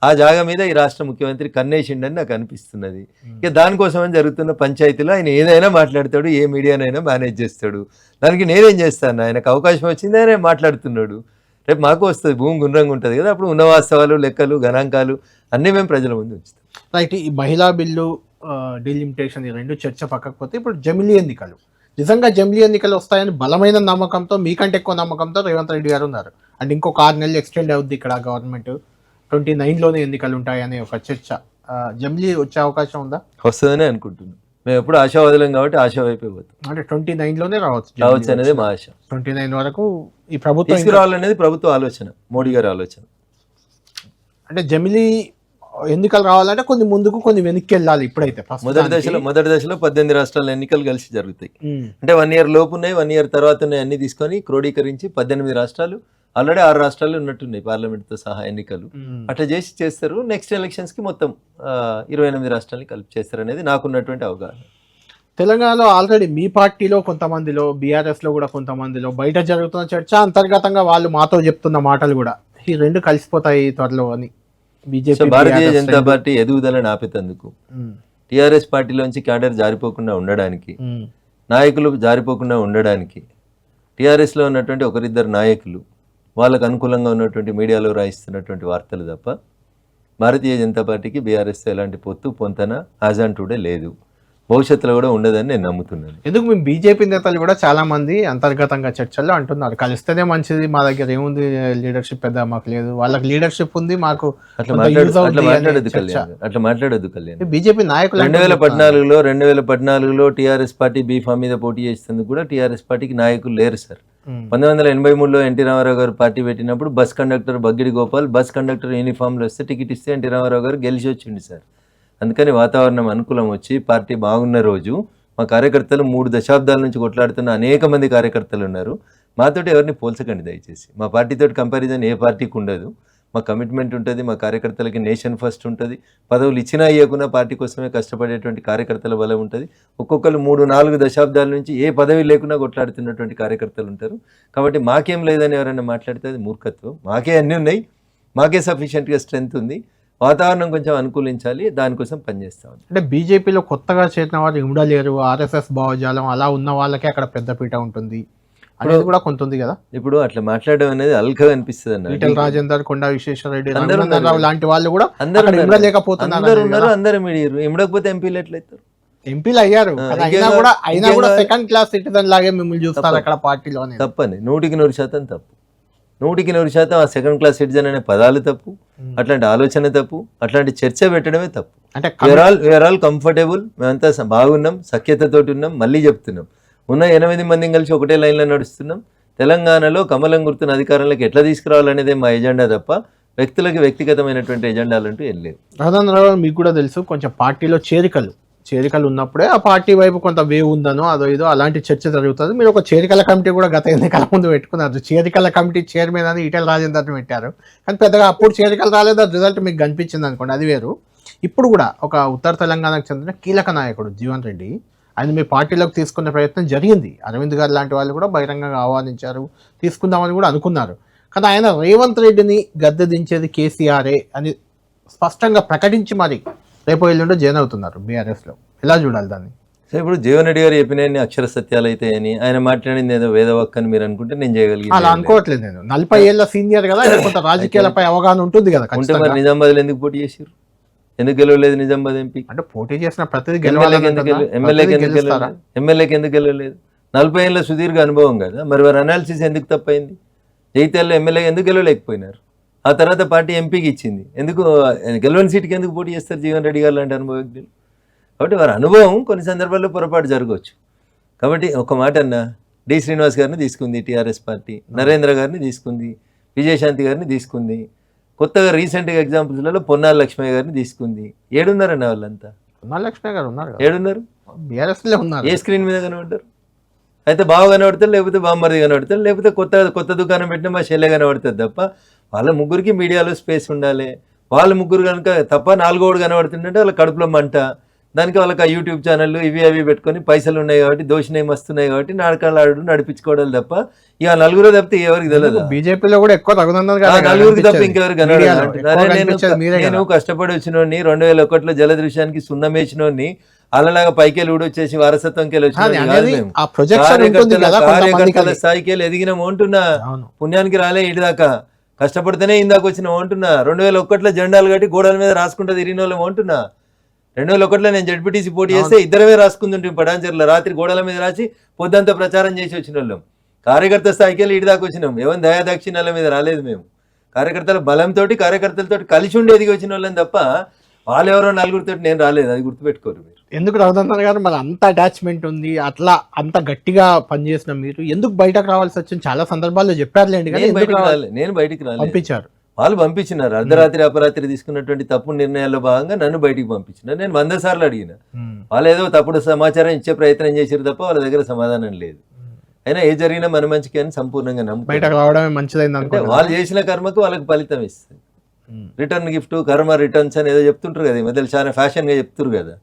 ఆ జాగా మీద ఈ రాష్ట్ర ముఖ్యమంత్రి కన్నేసిండని నాకు అనిపిస్తున్నది. ఇక దానికోసమని జరుగుతున్న పంచాయతీలో ఆయన ఏదైనా మాట్లాడతాడు, ఏ మీడియానైనా మేనేజ్ చేస్తాడు. దానికి నేనేం చేస్తాను? ఆయనకు అవకాశం వచ్చింది, ఆయన మాట్లాడుతున్నాడు. రేపు మాకు వస్తుంది, భూమి గుండ్రంగా ఉంటుంది కదా. అప్పుడు ఉన్న వాస్తవాలు, లెక్కలు, గణాంకాలు అన్నీ మేము ప్రజల ముందు ఉంచుతాం. రైట్. ఈ మహిళా బిల్లు, డీలిమిటేషన్, ఈ రెండు చర్చ పక్కకపోతే ఇప్పుడు జమిలీ ఎన్నికలు. నిజంగా జమిలీ ఎన్నికలు వస్తాయని బలమైన నమ్మకంతో, మీకంటే ఎక్కువ నమ్మకంతో రేవంత్ రెడ్డి గారు ఉన్నారు. అంటే ఇంకొక 6 నెలలు ఎక్స్టెండ్ అవుద్ది ఇక్కడ గవర్నమెంట్, 29లోనే ఎన్నికలు ఉంటాయనే ఒక చర్చ. జమిలీ వచ్చే అవకాశం ఉందా? వస్తుందని అనుకుంటున్నాం. మేము ఎప్పుడు ఆశావాదులం కాబట్టి ఆశ వైపే పోతాం. అంటే 29లోనే రావచ్చు అనేది మా ఆశ. 29 వరకు ఈ ప్రభుత్వం తీసుకురావాలనేది ప్రభుత్వ ఆలోచన, మోడీ గారి ఆలోచన. అంటే జమిలీ ఎన్నికలు రావాలంటే కొన్ని ముందుకు కొన్ని వెనక్కి వెళ్ళాలి. ఇప్పుడైతే మొదటి దశలో 18 రాష్ట్రాల ఎన్నికలు కలిసి జరుగుతాయి. అంటే 1 year లోపు ఉన్నాయి, 1 year తర్వాత ఉన్నాయి, అన్ని తీసుకొని క్రోడీకరించి 18 రాష్ట్రాలు, ఆల్రెడీ 6 రాష్ట్రాలు ఉన్నట్టున్నాయి పార్లమెంట్తో సహా ఎన్నికలు. అట్లా చేస్తారు. నెక్స్ట్ ఎలక్షన్స్కి మొత్తం 28 రాష్ట్రాలని కలిపి చేస్తారు అనేది నాకున్నటువంటి అవగాహన. తెలంగాణలో ఆల్రెడీ మీ పార్టీలో కొంతమందిలో, బీఆర్ఎస్లో కూడా కొంతమందిలో బయట జరుగుతున్న చర్చ, అంతర్గతంగా వాళ్ళు మాతో చెప్తున్న మాటలు కూడా ఈ రెండు కలిసిపోతాయి త్వరలో అని. బీజేపీ, భారతీయ జనతా పార్టీ ఎదుగుదలను ఆపేతందుకు, టీఆర్ఎస్ పార్టీలోంచి క్యాడర్ జారిపోకుండా ఉండడానికి, నాయకులు జారిపోకుండా ఉండడానికి, టీఆర్ఎస్లో ఉన్నటువంటి ఒకరిద్దరు నాయకులు వాళ్ళకు అనుకూలంగా ఉన్నటువంటి మీడియాలో రాయిస్తున్నటువంటి వార్తలు తప్ప భారతీయ జనతా పార్టీకి బీఆర్ఎస్తో ఎలాంటి పొంతన యాజ్ ఆన్ టుడే లేదు, భవిష్యత్తులో కూడా ఉండదని నేను నమ్ముతున్నాను. ఎందుకు మేము బీజేపీ నేతలు కూడా చాలా మంది అంతర్గతంగా చర్చల్లో అంటున్నారు, కలిస్తేనే మంచిది, మా దగ్గర ఏముంది లీడర్షిప్ పెద్ద మాకు లేదు, వాళ్ళకి లీడర్షిప్ ఉంది, మాకు అట్లా మాట్లాడొద్దు కళ్యాణ్. బీజేపీ నాయకులు 2014లో టీఆర్ఎస్ పార్టీ బీఫామ్ మీద పోటీ చేసేందుకు కూడా టీఆర్ఎస్ పార్టీకి నాయకులు లేరు sir. 1983లో NT Ramarao garu party పెట్టినప్పుడు bus conductor Baggidi Gopal bus conductor యూనిఫామ్లో వస్తే టికెట్ ఇస్తే ఎన్టీ రామారావు గారు గెలిచి వచ్చింది సార్. అందుకని వాతావరణం అనుకూలం వచ్చి పార్టీ బాగున్న రోజు మా కార్యకర్తలు 3 దశాబ్దాల నుంచి కొట్లాడుతున్న అనేక మంది కార్యకర్తలు ఉన్నారు. మాతోటి ఎవరిని పోల్చకండి దయచేసి. మా పార్టీతో కంపారిజన్ ఏ పార్టీకి ఉండదు. మా కమిట్మెంట్ ఉంటుంది, మా కార్యకర్తలకి నేషన్ ఫస్ట్ ఉంటుంది. పదవులు ఇచ్చినా ఇవ్వకున్నా పార్టీ కోసమే కష్టపడేటువంటి కార్యకర్తల బలం ఉంటుంది. ఒక్కొక్కరు 3-4 దశాబ్దాల నుంచి ఏ పదవి లేకున్నా కొట్లాడుతున్నటువంటి కార్యకర్తలు ఉంటారు. కాబట్టి మాకేం లేదని ఎవరైనా మాట్లాడితే అది మూర్ఖత్వం. మాకే అన్నీ ఉన్నాయి, మాకే సఫిషియెంట్గా స్ట్రెంత్ ఉంది. వాతావరణం కొంచెం అనుకూలించాలి, దానికోసం పనిచేస్తాం. అంటే బీజేపీలో కొత్తగా చేరిన వాళ్ళు ఉండలేరు, ఆర్ఎస్ఎస్ భావజాలం అలా ఉన్న వాళ్ళకే అక్కడ పెద్దపీట ఉంటుంది అనేది కూడా కొంత ఉంది కదా. ఇప్పుడు అట్లా మాట్లాడడం అనేది అల్కగా అనిపిస్తుంది అన్న. ఈటెల రాజేందర్, కొండా విశ్వేశ్వరరెడ్డి, రఘునందనరావు లాంటి వాళ్ళు కూడా ఉండలేకపోతున్నారు. అందరూ ఇమ్మడకపోతే ఎంపీలు ఎట్లయితారు? ఎంపీలు అయ్యారు, అయినా కూడా సెకండ్ క్లాస్ సిటిజన్ లాగే మిమ్మల్ని చూస్తారు అక్కడ పార్టీలో. తప్పని 100% తప్పు. 100% ఆ సెకండ్ క్లాస్ సిటిజన్ అనే పదాలు తప్పు, అట్లాంటి ఆలోచన తప్పు, అట్లాంటి చర్చ పెట్టడమే తప్పు. అంటే వీఆర్ ఆల్ కంఫర్టబుల్, మేమంతా బాగున్నాం, సఖ్యతతోటి ఉన్నాం. మళ్ళీ చెప్తున్నాం, ఉన్న 8 మందిని కలిసి ఒకటే లైన్లో నడుస్తున్నాం. తెలంగాణలో కమలం గుర్తున్న అధికారంలోకి ఎట్లా తీసుకురావాలనేదే మా ఎజెండా తప్ప వ్యక్తులకి వ్యక్తిగతమైనటువంటి ఎజెండాలు అంటూ ఏం లేవు. రఘునందనరావు, మీకు కూడా తెలుసు, కొంచెం పార్టీలో చేరికలు ఉన్నప్పుడే ఆ పార్టీ వైపు కొంత వేవ్ ఉందనో అదో ఇదో అలాంటి చర్చ జరుగుతుంది. మీరు ఒక చేరికల కమిటీ కూడా గత ఎన్నికల ముందు పెట్టుకున్నారు. చేరికల కమిటీ చైర్మన్ అని ఈటెల రాజేందర్ని పెట్టారు, కానీ పెద్దగా అప్పుడు చేరికలు రాలేదు, అది రిజల్ట్ మీకు కనిపించింది అనుకోండి, అది వేరు. ఇప్పుడు కూడా ఒక ఉత్తర తెలంగాణకు చెందిన కీలక నాయకుడు జీవన్ రెడ్డి, ఆయన మీ పార్టీలోకి తీసుకునే ప్రయత్నం జరిగింది. అరవింద్ గారు లాంటి వాళ్ళు కూడా బహిరంగంగా ఆహ్వానించారు, తీసుకుందామని కూడా అనుకున్నారు. కానీ ఆయన రేవంత్ రెడ్డిని గద్దె దించేది కేసీఆరే అని స్పష్టంగా ప్రకటించి మరి రేపు ఎల్లుండో జాయిన్ అవుతున్నారు బీఆర్ఎస్లో. ఎలా చూడాలి దాన్ని? సో ఇప్పుడు జీవన్ రెడ్డి గారు చెప్పిన అక్షర సత్యాలు అయితే అని, ఆయన మాట్లాడింది ఏదో వేదవాక్ అని మీరు అనుకుంటే నేను చేయగలిగింది అలా అనుకోవట్లేదు. నేను 40 ఏళ్ళ సీనియర్ కదా, కొంత రాజకీయాలపై అవగాహన ఉంటుంది కదా. ఉంటే మరి నిజామాబాద్లో ఎందుకు పోటీ చేసారు? ఎందుకు గెలవలేదు నిజామాబాద్ ఎంపీ? అంటే పోటీ చేసిన ప్రతిదీ ఎమ్మెల్యేకి ఎందుకు ఎమ్మెల్యేకి ఎందుకు గెలవలేదు? 40 ఏళ్ళ సుదీర్ఘ అనుభవం కదా, మరి వారి అనాలిసిస్ ఎందుకు తప్పైంది? జైత్యాల్లో ఎమ్మెల్యే ఎందుకు గెలవలేకపోయినారు? ఆ తర్వాత పార్టీ ఎంపీకి ఇచ్చింది, ఎందుకు గెలవని సీటుకి ఎందుకు పోటీ చేస్తారు జీవన్ రెడ్డి గారు లాంటి అనుభవజ్ఞులు? కాబట్టి వారి అనుభవం కొన్ని సందర్భాల్లో పొరపాటు జరగవచ్చు. కాబట్టి ఒక మాట అన్న, డి శ్రీనివాస్ గారిని తీసుకుంది టీఆర్ఎస్ పార్టీ, నరేంద్ర గారిని తీసుకుంది, విజయశాంతి గారిని తీసుకుంది, కొత్తగా రీసెంట్గా ఎగ్జాంపుల్స్లలో పొన్నాల లక్ష్మయ్య గారిని తీసుకుంది. ఏడున్నారన్న వాళ్ళంతా? పొన్నాల లక్ష్మయ్య గారు ఉన్నారు, ఏడున్నారు? బీఆర్ఎస్లో ఉన్నారు. ఏ స్క్రీన్ మీద కనబడ్డారు? అయితే బావ కనబడతారు, లేకపోతే బామ్మరిది కనబడతారు, లేకపోతే కొత్త దుకాణం పెట్టిన మా చెల్లె కనబడుతుంది తప్ప వాళ్ళ ముగ్గురికి మీడియాలో స్పేస్ ఉండాలి. వాళ్ళ ముగ్గురు కనుక తప్ప 4వ కనబడుతుందంటే వాళ్ళ కడుపులో మంట. దానికి వాళ్ళకి ఆ యూట్యూబ్ ఛానళ్ళు ఇవి పెట్టుకొని పైసలు ఉన్నాయి కాబట్టి దోషినేం వస్తున్నాయి కాబట్టి నాటకాలు నడిపించుకోవడం తప్ప ఇక 4 తప్పితే ఎవరికి తెలియదు. బీజేపీలో కూడా ఎక్కువ రఘునందన్ నలుగురికి తప్ప ఇంకెవరికి కనబడదు. నేను కష్టపడి వచ్చినోడిని, 2001లో జలదృశ్యానికి సున్నమేసినోడిని, అలలాగా పైకెళ్ళి ఊడొచ్చేసి వారసత్వంకి వెళ్ళి కార్యకర్తల స్థాయికి వెళ్ళి ఎదిగినాము అంటున్నా. పుణ్యానికి రాలే ఇటు దాకా, కష్టపడితేనే ఇందాక వచ్చినాము అంటున్నా. 2001లో జెండాలు కట్టి గోడల మీద రాసుకుంటా తిరిగిన వాళ్ళం అంటున్నా. 2001లో నేను జడ్పీటీసీ పోటీ చేస్తే ఇద్దరమే రాసుకుంటుంటే పడాంచర్లో రాత్రి గోడల మీద రాసి పొద్దంతా ప్రచారం చేసి వచ్చిన వాళ్ళం. కార్యకర్త స్థాయికి వెళ్ళి ఇటు దాకా వచ్చినాం. ఎవరి దయాదక్షిణాల మీద రాలేదు మేము. కార్యకర్తల బలంతో కార్యకర్తలతో కలిసి ఉండి ఎదిగి వచ్చిన వాళ్ళని తప్ప వాళ్ళెవరో 4గురితో నేను రాలేదు. అది గుర్తుపెట్టుకోరు మీరు. ఎందుకు రఘునందన్ గారు మరి అంత అటాచ్మెంట్ ఉంది, అట్లా అంత గట్టిగా పనిచేసిన మీరు ఎందుకు బయటకు రావాల్సి వచ్చింది? చాలా సందర్భాల్లో చెప్పారులేండి, కానీ నేను బయటికి రాలేదు, పంపించారు. వాళ్ళు పంపించినారు. అర్ధరాత్రి అపరాత్రి తీసుకున్నటువంటి తప్పుడు నిర్ణయాల్లో భాగంగా నన్ను బయటికి పంపించినారు. నేను 100 సార్లు అడిగిన, వాళ్ళు ఏదో తప్పుడు సమాచారం ఇచ్చే ప్రయత్నం చేశారు తప్ప వాళ్ళ దగ్గర సమాధానం లేదు. అయినా ఏ జరిగినా మన మంచికి అని సంపూర్ణంగా నమ్ముతారు. బయటకు రావడమే మంచిదైంది అంటే వాళ్ళు చేసిన కర్మకు వాళ్ళకి ఫలితం ఇస్తుంది. రిటర్న్ గిఫ్ట్, కర్మ రిటర్న్స్ అని ఏదో చెప్తుంటారు కదా, ఈ మధ్యలో చాలా ఫ్యాషన్గా చెప్తున్నారు కదా.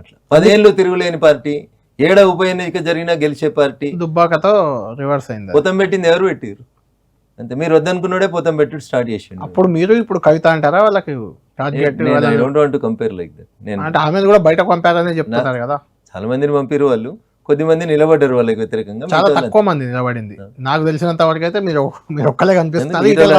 అట్లా 10 ఏళ్ళు తిరుగులేని పార్టీ, 7వ ఉప ఎన్నిక జరిగినా గెలిచే పార్టీ దుబ్బాకతో రివర్స్ అయింది. పొతం పెట్టింది ఎవరు పెట్టారు? అంతే, మీరు వద్దనుకున్నాడే పొతం పెట్టి స్టార్ట్ చేసిండు. అప్పుడు మీరు ఇప్పుడు కవిత అంటారా వాళ్ళకి? Compare like that. నేను అంటే ఆమె కూడా బయటకు పంపారని చెప్తున్నారు కదా. చాలా మందిని పంపిరు వాళ్ళు, కొద్దిమంది నిలబడ్డారు వాళ్ళకి వ్యతిరేకంగా. చాలా తక్కువ మంది నిలబడింది నాకు తెలిసినంత వరకు అయితే. మీరు ఒక్కలే కనిపిస్తున్నారు. ఈటెల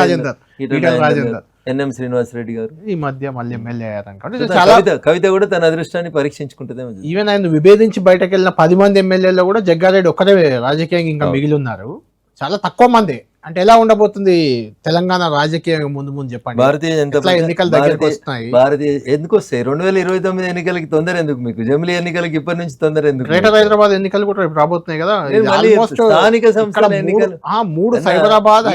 రాజేందర్, ఎన్ఎం శ్రీనివాస్ రెడ్డి గారు ఈ మధ్య మళ్ళీ ఎమ్మెల్యే అయ్యారు. కవిత కూడా తన అదృష్టాన్ని పరీక్షించుకుంటుందేమో. ఈవెన్ ఆయన విభేదించి బయటకు వెళ్ళిన 10 మంది ఎమ్మెల్యేలో కూడా జగ్గారెడ్డి ఒక్కరే రాజకీయంగా ఇంకా మిగిలి ఉన్నారు. చాలా తక్కువ మంది. అంటే ఎలా ఉండబోతుంది తెలంగాణ రాజకీయంగా ముందు చెప్పండి. భారతీయ జనతా పార్టీ ఎన్నికలు దగ్గరకు వస్తున్నాయి. ఎందుకు వస్తాయి? 2029 ఎన్నికలకి తొందర ఎందుకు మీకు? జమిలీ ఎన్నికలకి ఇప్పటి నుంచి తొందర ఎందుకు? గ్రేటర్ హైదరాబాద్ ఎన్నికలు కూడా రాబోతున్నాయి కదా. స్థానిక సంస్థల ఎన్నికలు 3 సైబరాబాద్,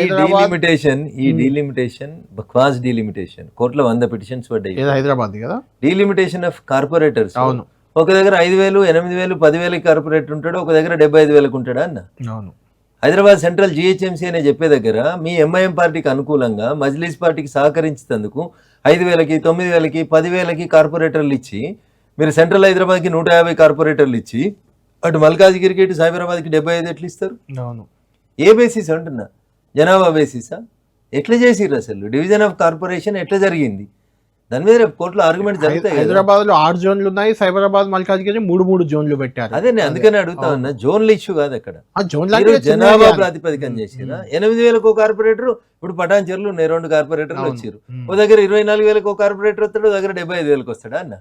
ఈ డీలిమిటేషన్ బక్వాస్ డీలిమిటేషన్ కోర్టులో 100 పిటిషన్స్ పడ్డాయి. హైదరాబాద్ కదా డీలిమిటేషన్ ఆఫ్ కార్పొరేటర్స్. అవును, ఒక దగ్గర 5,000, 8,000, 10,000 కార్పొరేటర్ ఉంటాడు, ఒక దగ్గర 75,000 ఉంటాడా అన్న. అవును. హైదరాబాద్ సెంట్రల్ జిహెచ్ఎంసీ అనే చెప్పే దగ్గర మీ ఎంఐఎం పార్టీకి అనుకూలంగా మజ్లిస్ పార్టీకి సహకరించేందుకు 5,000కి, 9,000కి, 10,000కి కార్పొరేటర్లు ఇచ్చి, మీరు సెంట్రల్ హైదరాబాద్కి 150 కార్పొరేటర్లు ఇచ్చి, అటు మల్కాజ్గిరికి, ఇటు సైబరాబాద్కి 75 ఎట్లా ఇస్తారు? అవును. ఏ బేసిస్ అంటున్నా? జనాభా బేసిసా? ఎట్లా చేసిర్రు అసలు? డివిజన్ ఆఫ్ కార్పొరేషన్ ఎట్లా జరిగింది? దాని మీద రేపు కోర్టులో ఆర్గ్యుమెంట్ జరుగుతాయి. హైదరాబాద్ లో 6 జోన్లు ఉన్నాయి, సైబరాబాద్, మల్కాజ్గిరి 3 జోన్లు పెట్టారు. అదే నేను అందుకనే అడుగుతా ఉన్నా, జోన్ల ఇష్యూ కాదు అక్కడ, జనాభా ప్రాతిపదికన చేసిరా. 8,000కు కార్పొరేటర్, ఇప్పుడు పటాన్చెరులు ఉన్నాయి 2 కార్పొరేటర్లు వచ్చారు, ఓ దగ్గర 24,000కు కార్పొరేటర్ వస్తాడు, ఓ దగ్గర 75,000కు వస్తాడా అన్న.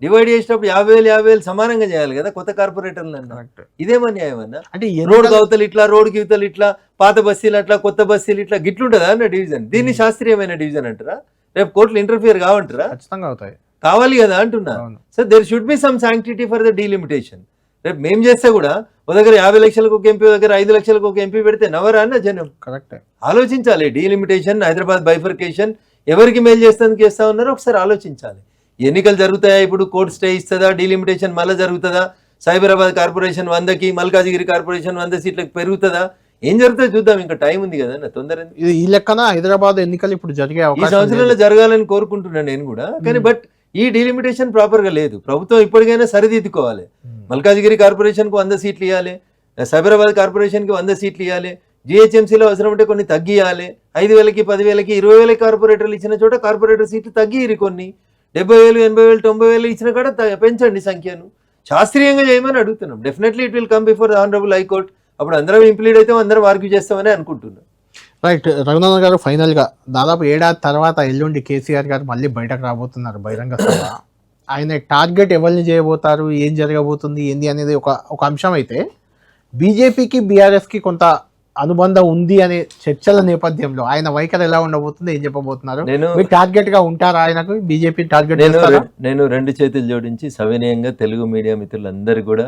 డివైడ్ చేసేటప్పుడు 50,000 సమానంగా చేయాలి కదా కొత్త కార్పొరేటర్లు అన్న. ఇదేమో న్యాయం అన్న? అంటే రోడ్డు అవతలు ఇట్లా, రోడ్డుకి ఇవతలు ఇట్లా, పాత బస్తీలు అట్లా, కొత్త బస్తీలు ఇట్లా, గిట్లుంటుందా అన్న డివిజన్? దీన్ని శాస్త్రీయమైన డివిజన్ అంటారా? రేపు కోర్టులు ఇంటర్ఫియర్ కావంటారా? ఖచ్చితంగా అవుతాయి, కావాలి కదా అంటున్నా. So there should be some sanctity for the delimitation. రేపు మేము చేస్తే కూడా ఒక దగ్గర 50 లక్షలకు ఒక ఎంపీ, దగ్గర 5 లక్షలకు ఒక ఎంపీ పెడితే నవరా అన్న జనం? కరెక్ట్. ఆలోచించాలి. డీలిమిటేషన్, హైదరాబాద్ బైఫర్కేషన్ ఎవరికి మేలు చేస్తుంది చేస్తా ఉన్నారో ఒకసారి ఆలోచించాలి. ఎన్నికలు జరుగుతాయా? ఇప్పుడు కోర్టు స్టే ఇస్తుందా? డీలిమిటేషన్ మళ్ళీ జరుగుతుందా? సైబరాబాద్ కార్పొరేషన్ 100కి, మల్కాజిగిరి కార్పొరేషన్ 100 సీట్లకు పెరుగుతుందా? ఏం జరుగుతుందో చూద్దాం, ఇంకా టైం ఉంది కదా నా. తొందర ఈ లెక్కన హైదరాబాద్ ఎన్నికలు ఇప్పుడు జరిగే ఈ సంవత్సరంలో జరగాలని కోరుకుంటున్నాను నేను కూడా. కానీ బట్ ఈ డీలిమిటేషన్ ప్రాపర్ గా లేదు. ప్రభుత్వం ఇప్పటికైనా సరిదిద్దుకోవాలి. మల్కాజిగిరి కార్పొరేషన్ కు 100 సీట్లు ఇవ్వాలి, సైబరాబాద్ కార్పొరేషన్ కి 100 సీట్లు ఇవ్వాలి, జిహెచ్ఎంసీలో అవసరం ఉంటే కొన్ని తగ్గియాలి. 5,000కి, 10,000కి, 20,000 కార్పొరేటర్లు ఇచ్చిన చోట కార్పొరేటర్ సీట్లు తగ్గిరి, కొన్ని 70,000, 80,000, 90,000 ఇచ్చిన కాడ పెంచండి సంఖ్యను. శాస్త్రీయంగా చేయమని అడుగుతున్నాం. Definitely it will come before the honourable high court. అప్పుడు అందరం ఇంప్లీడ్ అయితే అందరం ఆర్గ్యూ చేస్తామని అనుకుంటున్నాం. రైట్ రఘునందన్ గారు, ఫైనల్గా దాదాపు ఏడాది తర్వాత ఎల్లుండి కేసీఆర్ గారు మళ్ళీ బయటకు రాబోతున్నారు బహిరంగ సభ. ఆయన టార్గెట్ ఎవరిని చేయబోతారు, ఏం జరగబోతుంది ఏంది అనేది ఒక అంశం అయితే, బీజేపీకి బీఆర్ఎస్కి కొంత అనుబంధం ఉంది అనే చర్చల నేపథ్యంలో ఆయన వైఖరి ఎలా ఉండబోతుంది, ఏం చెప్పబోతున్నారు? మీరు టార్గెట్ గా ఉంటారా ఆయనకు? బీజేపీ టార్గెట్ నేను రెండు చేతులు జోడించి సవినయంగా తెలుగు మీడియా మిత్రులందరూ కూడా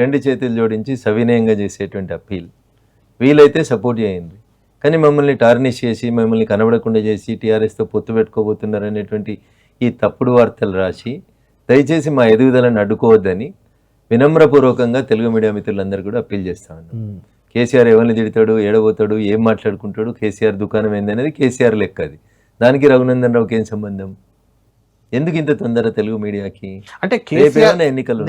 రెండు చేతులు జోడించి సవినయంగా చేసేటువంటి అప్పీల్, వీలైతే సపోర్ట్ చేయండి. కానీ మమ్మల్ని టార్నిష్ చేసి మమ్మల్ని కనబడకుండా చేసి టీఆర్ఎస్తో పొత్తు పెట్టుకోబోతున్నారు అనేటువంటి ఈ తప్పుడు వార్తలు రాసి దయచేసి మా ఎదుగుదలను అడ్డుకోవద్దని వినమ్రపూర్వకంగా తెలుగు మీడియా మిత్రులందరూ కూడా అప్పీల్ చేస్తా ఉన్నాను. కేసీఆర్ ఎవరిని తిడతాడు, ఏడబోతాడు, ఏం మాట్లాడుకుంటాడు, కేసీఆర్ దుకాణం ఏందనేది కేసీఆర్ లెక్క. అది దానికి రఘునందన్ రావుకి ఏం సంబంధం? ఎందుకు ఇంత తొందర తెలుగు మీడియాకి? అంటే ఎన్నికలు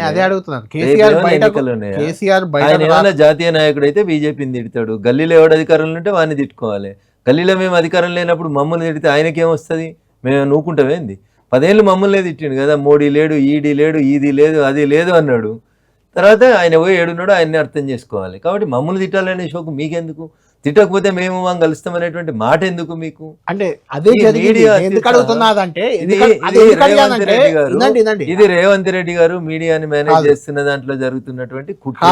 ఆయన ఏమైనా జాతీయ నాయకుడు అయితే బీజేపీని తిడతాడు, గల్లీలో ఎవడు అధికారంలో ఉంటే వాడిని తిట్టుకోవాలి. గల్లీలో మేము అధికారం లేనప్పుడు మమ్మల్ని తిడితే ఆయనకేమొస్తుంది? మేము నూకుంటామేంది? 10 ఏళ్ళు మమ్మల్ని తిట్టిండు కదా, మోడీ లేడు, ఈడీ లేడు, ఇది లేదు, అది లేదు అన్నాడు. తర్వాత ఆయన పోయి ఏడున్నాడు, ఆయన్ని అర్థం చేసుకోవాలి. కాబట్టి మమ్మల్ని తిట్టాలనే షోకు మీకెందుకు? తిట్టకపోతే మేము మనం కలుస్తామనేటువంటి మాట ఎందుకు మీకు? అంటే ఇది రేవంత్ రెడ్డి గారు మీడియాని మేనేజ్ చేస్తున్న దాంట్లో జరుగుతున్నటువంటి కుట్ర.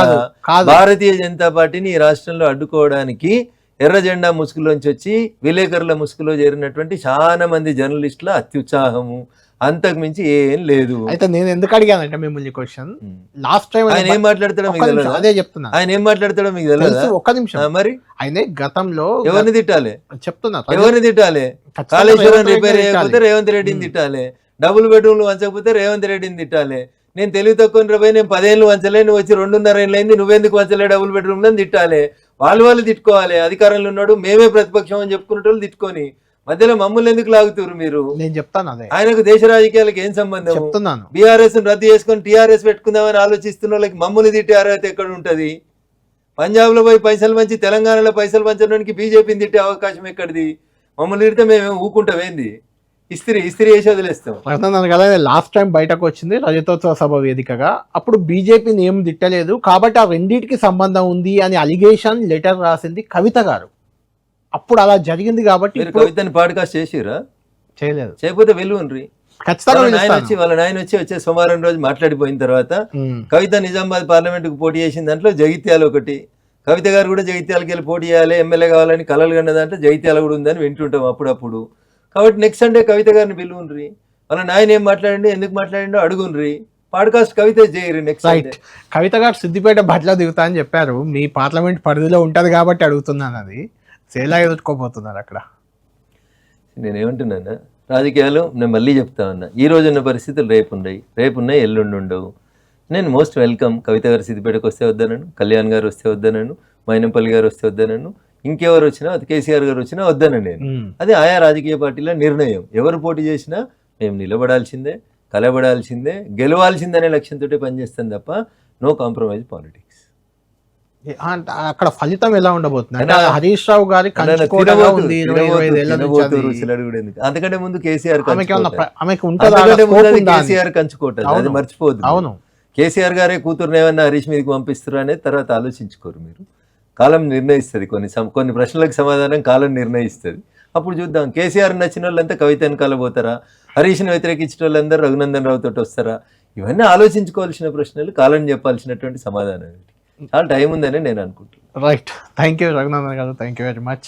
భారతీయ జనతా పార్టీని ఈ రాష్ట్రంలో అడ్డుకోవడానికి ఎర్ర జెండా ముసుగులోంచి వచ్చి విలేకరుల ముసుగులో చేరినటువంటి చాలా మంది జర్నలిస్టుల అత్యుత్సాహము, అంతకు మించి ఏం లేదు. అయితే నేను ఎందుకు అడిగానంటే మిమ్మల్ని క్వశ్చన్, లాస్ట్ టైం ఆయన ఏం మాట్లాడతాడో మీకు తెలియదు. అదే చెప్తున్నా, ఆయన ఏం మాట్లాడతాడో మీకు తెలియదు. ఒక్క నిమిషం. మరి ఆయన గతంలో ఎవరిని తిట్టాలి? చెప్తున్నా, ఎవరిని తిట్టాలి? కాళేశ్వరం రిపేర్ చేయకపోతే రేవంత్ రెడ్డిని తిట్టాలి, డబుల్ బెడ్రూమ్లు వంచకపోతే రేవంత్ రెడ్డిని తిట్టాలి. నేను తెలివి తక్కువ పోయి నేను 10 ఏళ్ళు వంచలే, నువ్వు వచ్చి 2.5 ఏళ్ళు అయింది, నువ్వెందుకు వంచలే డబుల్ బెడ్రూమ్లో తిట్టాలి. వాళ్ళు తిట్టుకోవాలి. అధికారంలో ఉన్నాడు, మేమే ప్రతిపక్షం అని చెప్పుకునేటోళ్ళు తిట్టుకొని మధ్యలో మమ్మల్ని ఎందుకు లాగుతారు మీరు? నేను చెప్తాను అదే. ఆయనకు దేశ రాజకీయాలకు ఏం సంబంధం? చెప్తున్నాను. బీఆర్ఎస్ రద్దు చేసుకొని టీఆర్ఎస్ పెట్టుకుందామని ఆలోచిస్తున్న వాళ్ళకి మమ్మల్ని తిట్టే అర్హత ఎక్కడ ఉంటది? పంజాబ్ లో పోయి పైసలు పంచి తెలంగాణలో పైసలు పంచడానికి బీజేపీని తిట్టే అవకాశం ఎక్కడిది? మమ్మల్ని తిడితే మేము ఊకుంటామేంది? ఇస్త్రీ వేసి వదిలేస్తాం. లాస్ట్ టైం బయటకు వచ్చింది రజతోత్సవ సభ వేదికగా, అప్పుడు బీజేపీని ఏం తిట్టలేదు కాబట్టి ఆ రెండింటికి సంబంధం ఉంది అని అలిగేషన్ లెటర్ రాసింది కవిత గారు. అప్పుడు అలా జరిగింది కాబట్టి కవితని పాడ్కాస్ట్ చేసిరా? చేయలేదు. చేయకపోతే వెలువన్రి వాళ్ళ నాయన వచ్చే సోమవారం రోజు మాట్లాడిపోయిన తర్వాత కవిత నిజామాబాద్ పార్లమెంట్ కు పోటీ చేసిన దాంట్లో జగిత్యాల ఒకటి, కవిత గారు కూడా జగిత్యాలకి వెళ్ళి పోటీ చేయాలి, ఎమ్మెల్యే కావాలని కలలు కన్న దాంట్లో జగిత్యాల కూడా ఉందని వింటుంటాం అప్పుడప్పుడు. కాబట్టి నెక్స్ట్ సండే కవిత గారిని పిలువుండ్రి, వాళ్ళ నాయన ఏం మాట్లాడండి, ఎందుకు మాట్లాడిండో అడుగుండ్రి, పాడ్కాస్ట్ కవిత చేయరు నెక్స్ట్ సండే. కవిత గారు సిద్దిపేట బట్ల దిగుతా అని చెప్పారు, మీ పార్లమెంట్ పరిధిలో ఉంటది కాబట్టి అడుగుతున్నాను. అది సేలా ఎదుర్కోబోతున్నారు అక్కడ. నేనేమంటున్నాను, రాజకీయాలు నేను మళ్ళీ చెప్తా ఉన్నా, ఈ రోజు ఉన్న పరిస్థితులు రేపున్నాయి ఎల్లుండి ఉండవు. నేను మోస్ట్ వెల్కమ్. కవిత గారు సిద్దిపేటకు వస్తే వద్దనను, కళ్యాణ్ గారు వస్తే వద్దనను, మైనంపల్లి గారు వస్తే వద్దనను, ఇంకెవరు వచ్చినా, అది కేసీఆర్ గారు వచ్చినా వద్దనను నేను. అది ఆయా రాజకీయ పార్టీల నిర్ణయం. ఎవరు పోటీ చేసినా మేము నిలబడాల్సిందే, కలబడాల్సిందే, గెలవాల్సిందనే లక్ష్యంతో పనిచేస్తాం తప్ప నో కాంప్రమైజ్ పాలిటిక్స్. అక్కడ ఫలితం ఎలా ఉండబోతుంది? హరీష్ రావు గారి అంతకంటే ముందు కేసీఆర్ కంచుకోవటం, అది మర్చిపోదు. అవును, కేసీఆర్ గారే కూతురుని ఏమన్నా హరీష్ మీదకి పంపిస్తారు అనేది తర్వాత ఆలోచించుకోరు మీరు. కాలం నిర్ణయిస్తుంది, కొన్ని ప్రశ్నలకు సమాధానం కాలం నిర్ణయిస్తుంది. అప్పుడు చూద్దాం. కేసీఆర్ నచ్చిన వాళ్ళంతా కవిత వెనకాల పోతారా, హరీష్ని వ్యతిరేకించిన వాళ్ళందరూ రఘునందన్ రావు తోటి వస్తారా? ఇవన్నీ ఆలోచించుకోవాల్సిన ప్రశ్నలు, కాలం చెప్పాల్సినటువంటి సమాధానం. చాలా టైం ఉందని నేను అనుకుంటున్నాను. రైట్, థ్యాంక్ యూ రఘునందన్ గారు, థ్యాంక్ యూ వెరీ మచ్.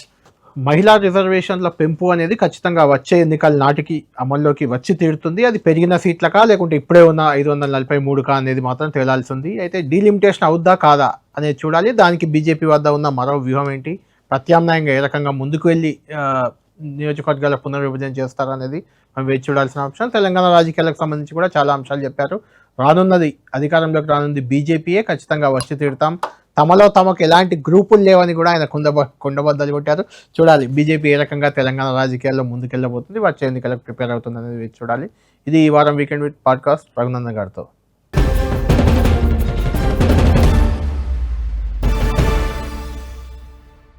మహిళా రిజర్వేషన్ల పెంపు అనేది ఖచ్చితంగా వచ్చే ఎన్నికల నాటికి అమల్లోకి వచ్చి తీరుతుంది. అది పెరిగిన సీట్లకా లేకుంటే ఇప్పుడే ఉన్న 543కా అనేది మాత్రం తేలాల్సి ఉంది. అయితే డీలిమిటేషన్ అవుద్దా కాదా అనేది చూడాలి. దానికి బీజేపీ వద్ద ఉన్న మరో వ్యూహం ఏంటి, ప్రత్యామ్నాయంగా ఏ రకంగా ముందుకు వెళ్ళి నియోజకవర్గాల పునర్విభజన చేస్తారనేది మనం వేచి చూడాల్సిన అంశం. తెలంగాణ రాజకీయాలకు సంబంధించి కూడా చాలా అంశాలు చెప్పారు. రానున్నది అధికారంలోకి రానుంది బీజేపీయే, ఖచ్చితంగా వచ్చి తీరుతాం, తమలో తమకు ఎలాంటి గ్రూపులు లేవని కూడా ఆయన కుండబద్దలు కొట్టారు. చూడాలి బీజేపీ ఏ రకంగా తెలంగాణ రాజకీయాల్లో ముందుకెళ్ళబోతుంది, వచ్చే ఎన్నికలకు ప్రిపేర్ అవుతుంది అనేది చూడాలి. ఇది ఈ వారం వీకెండ్ విత్ పాడ్కాస్ట్ రఘునందన్ గారితో.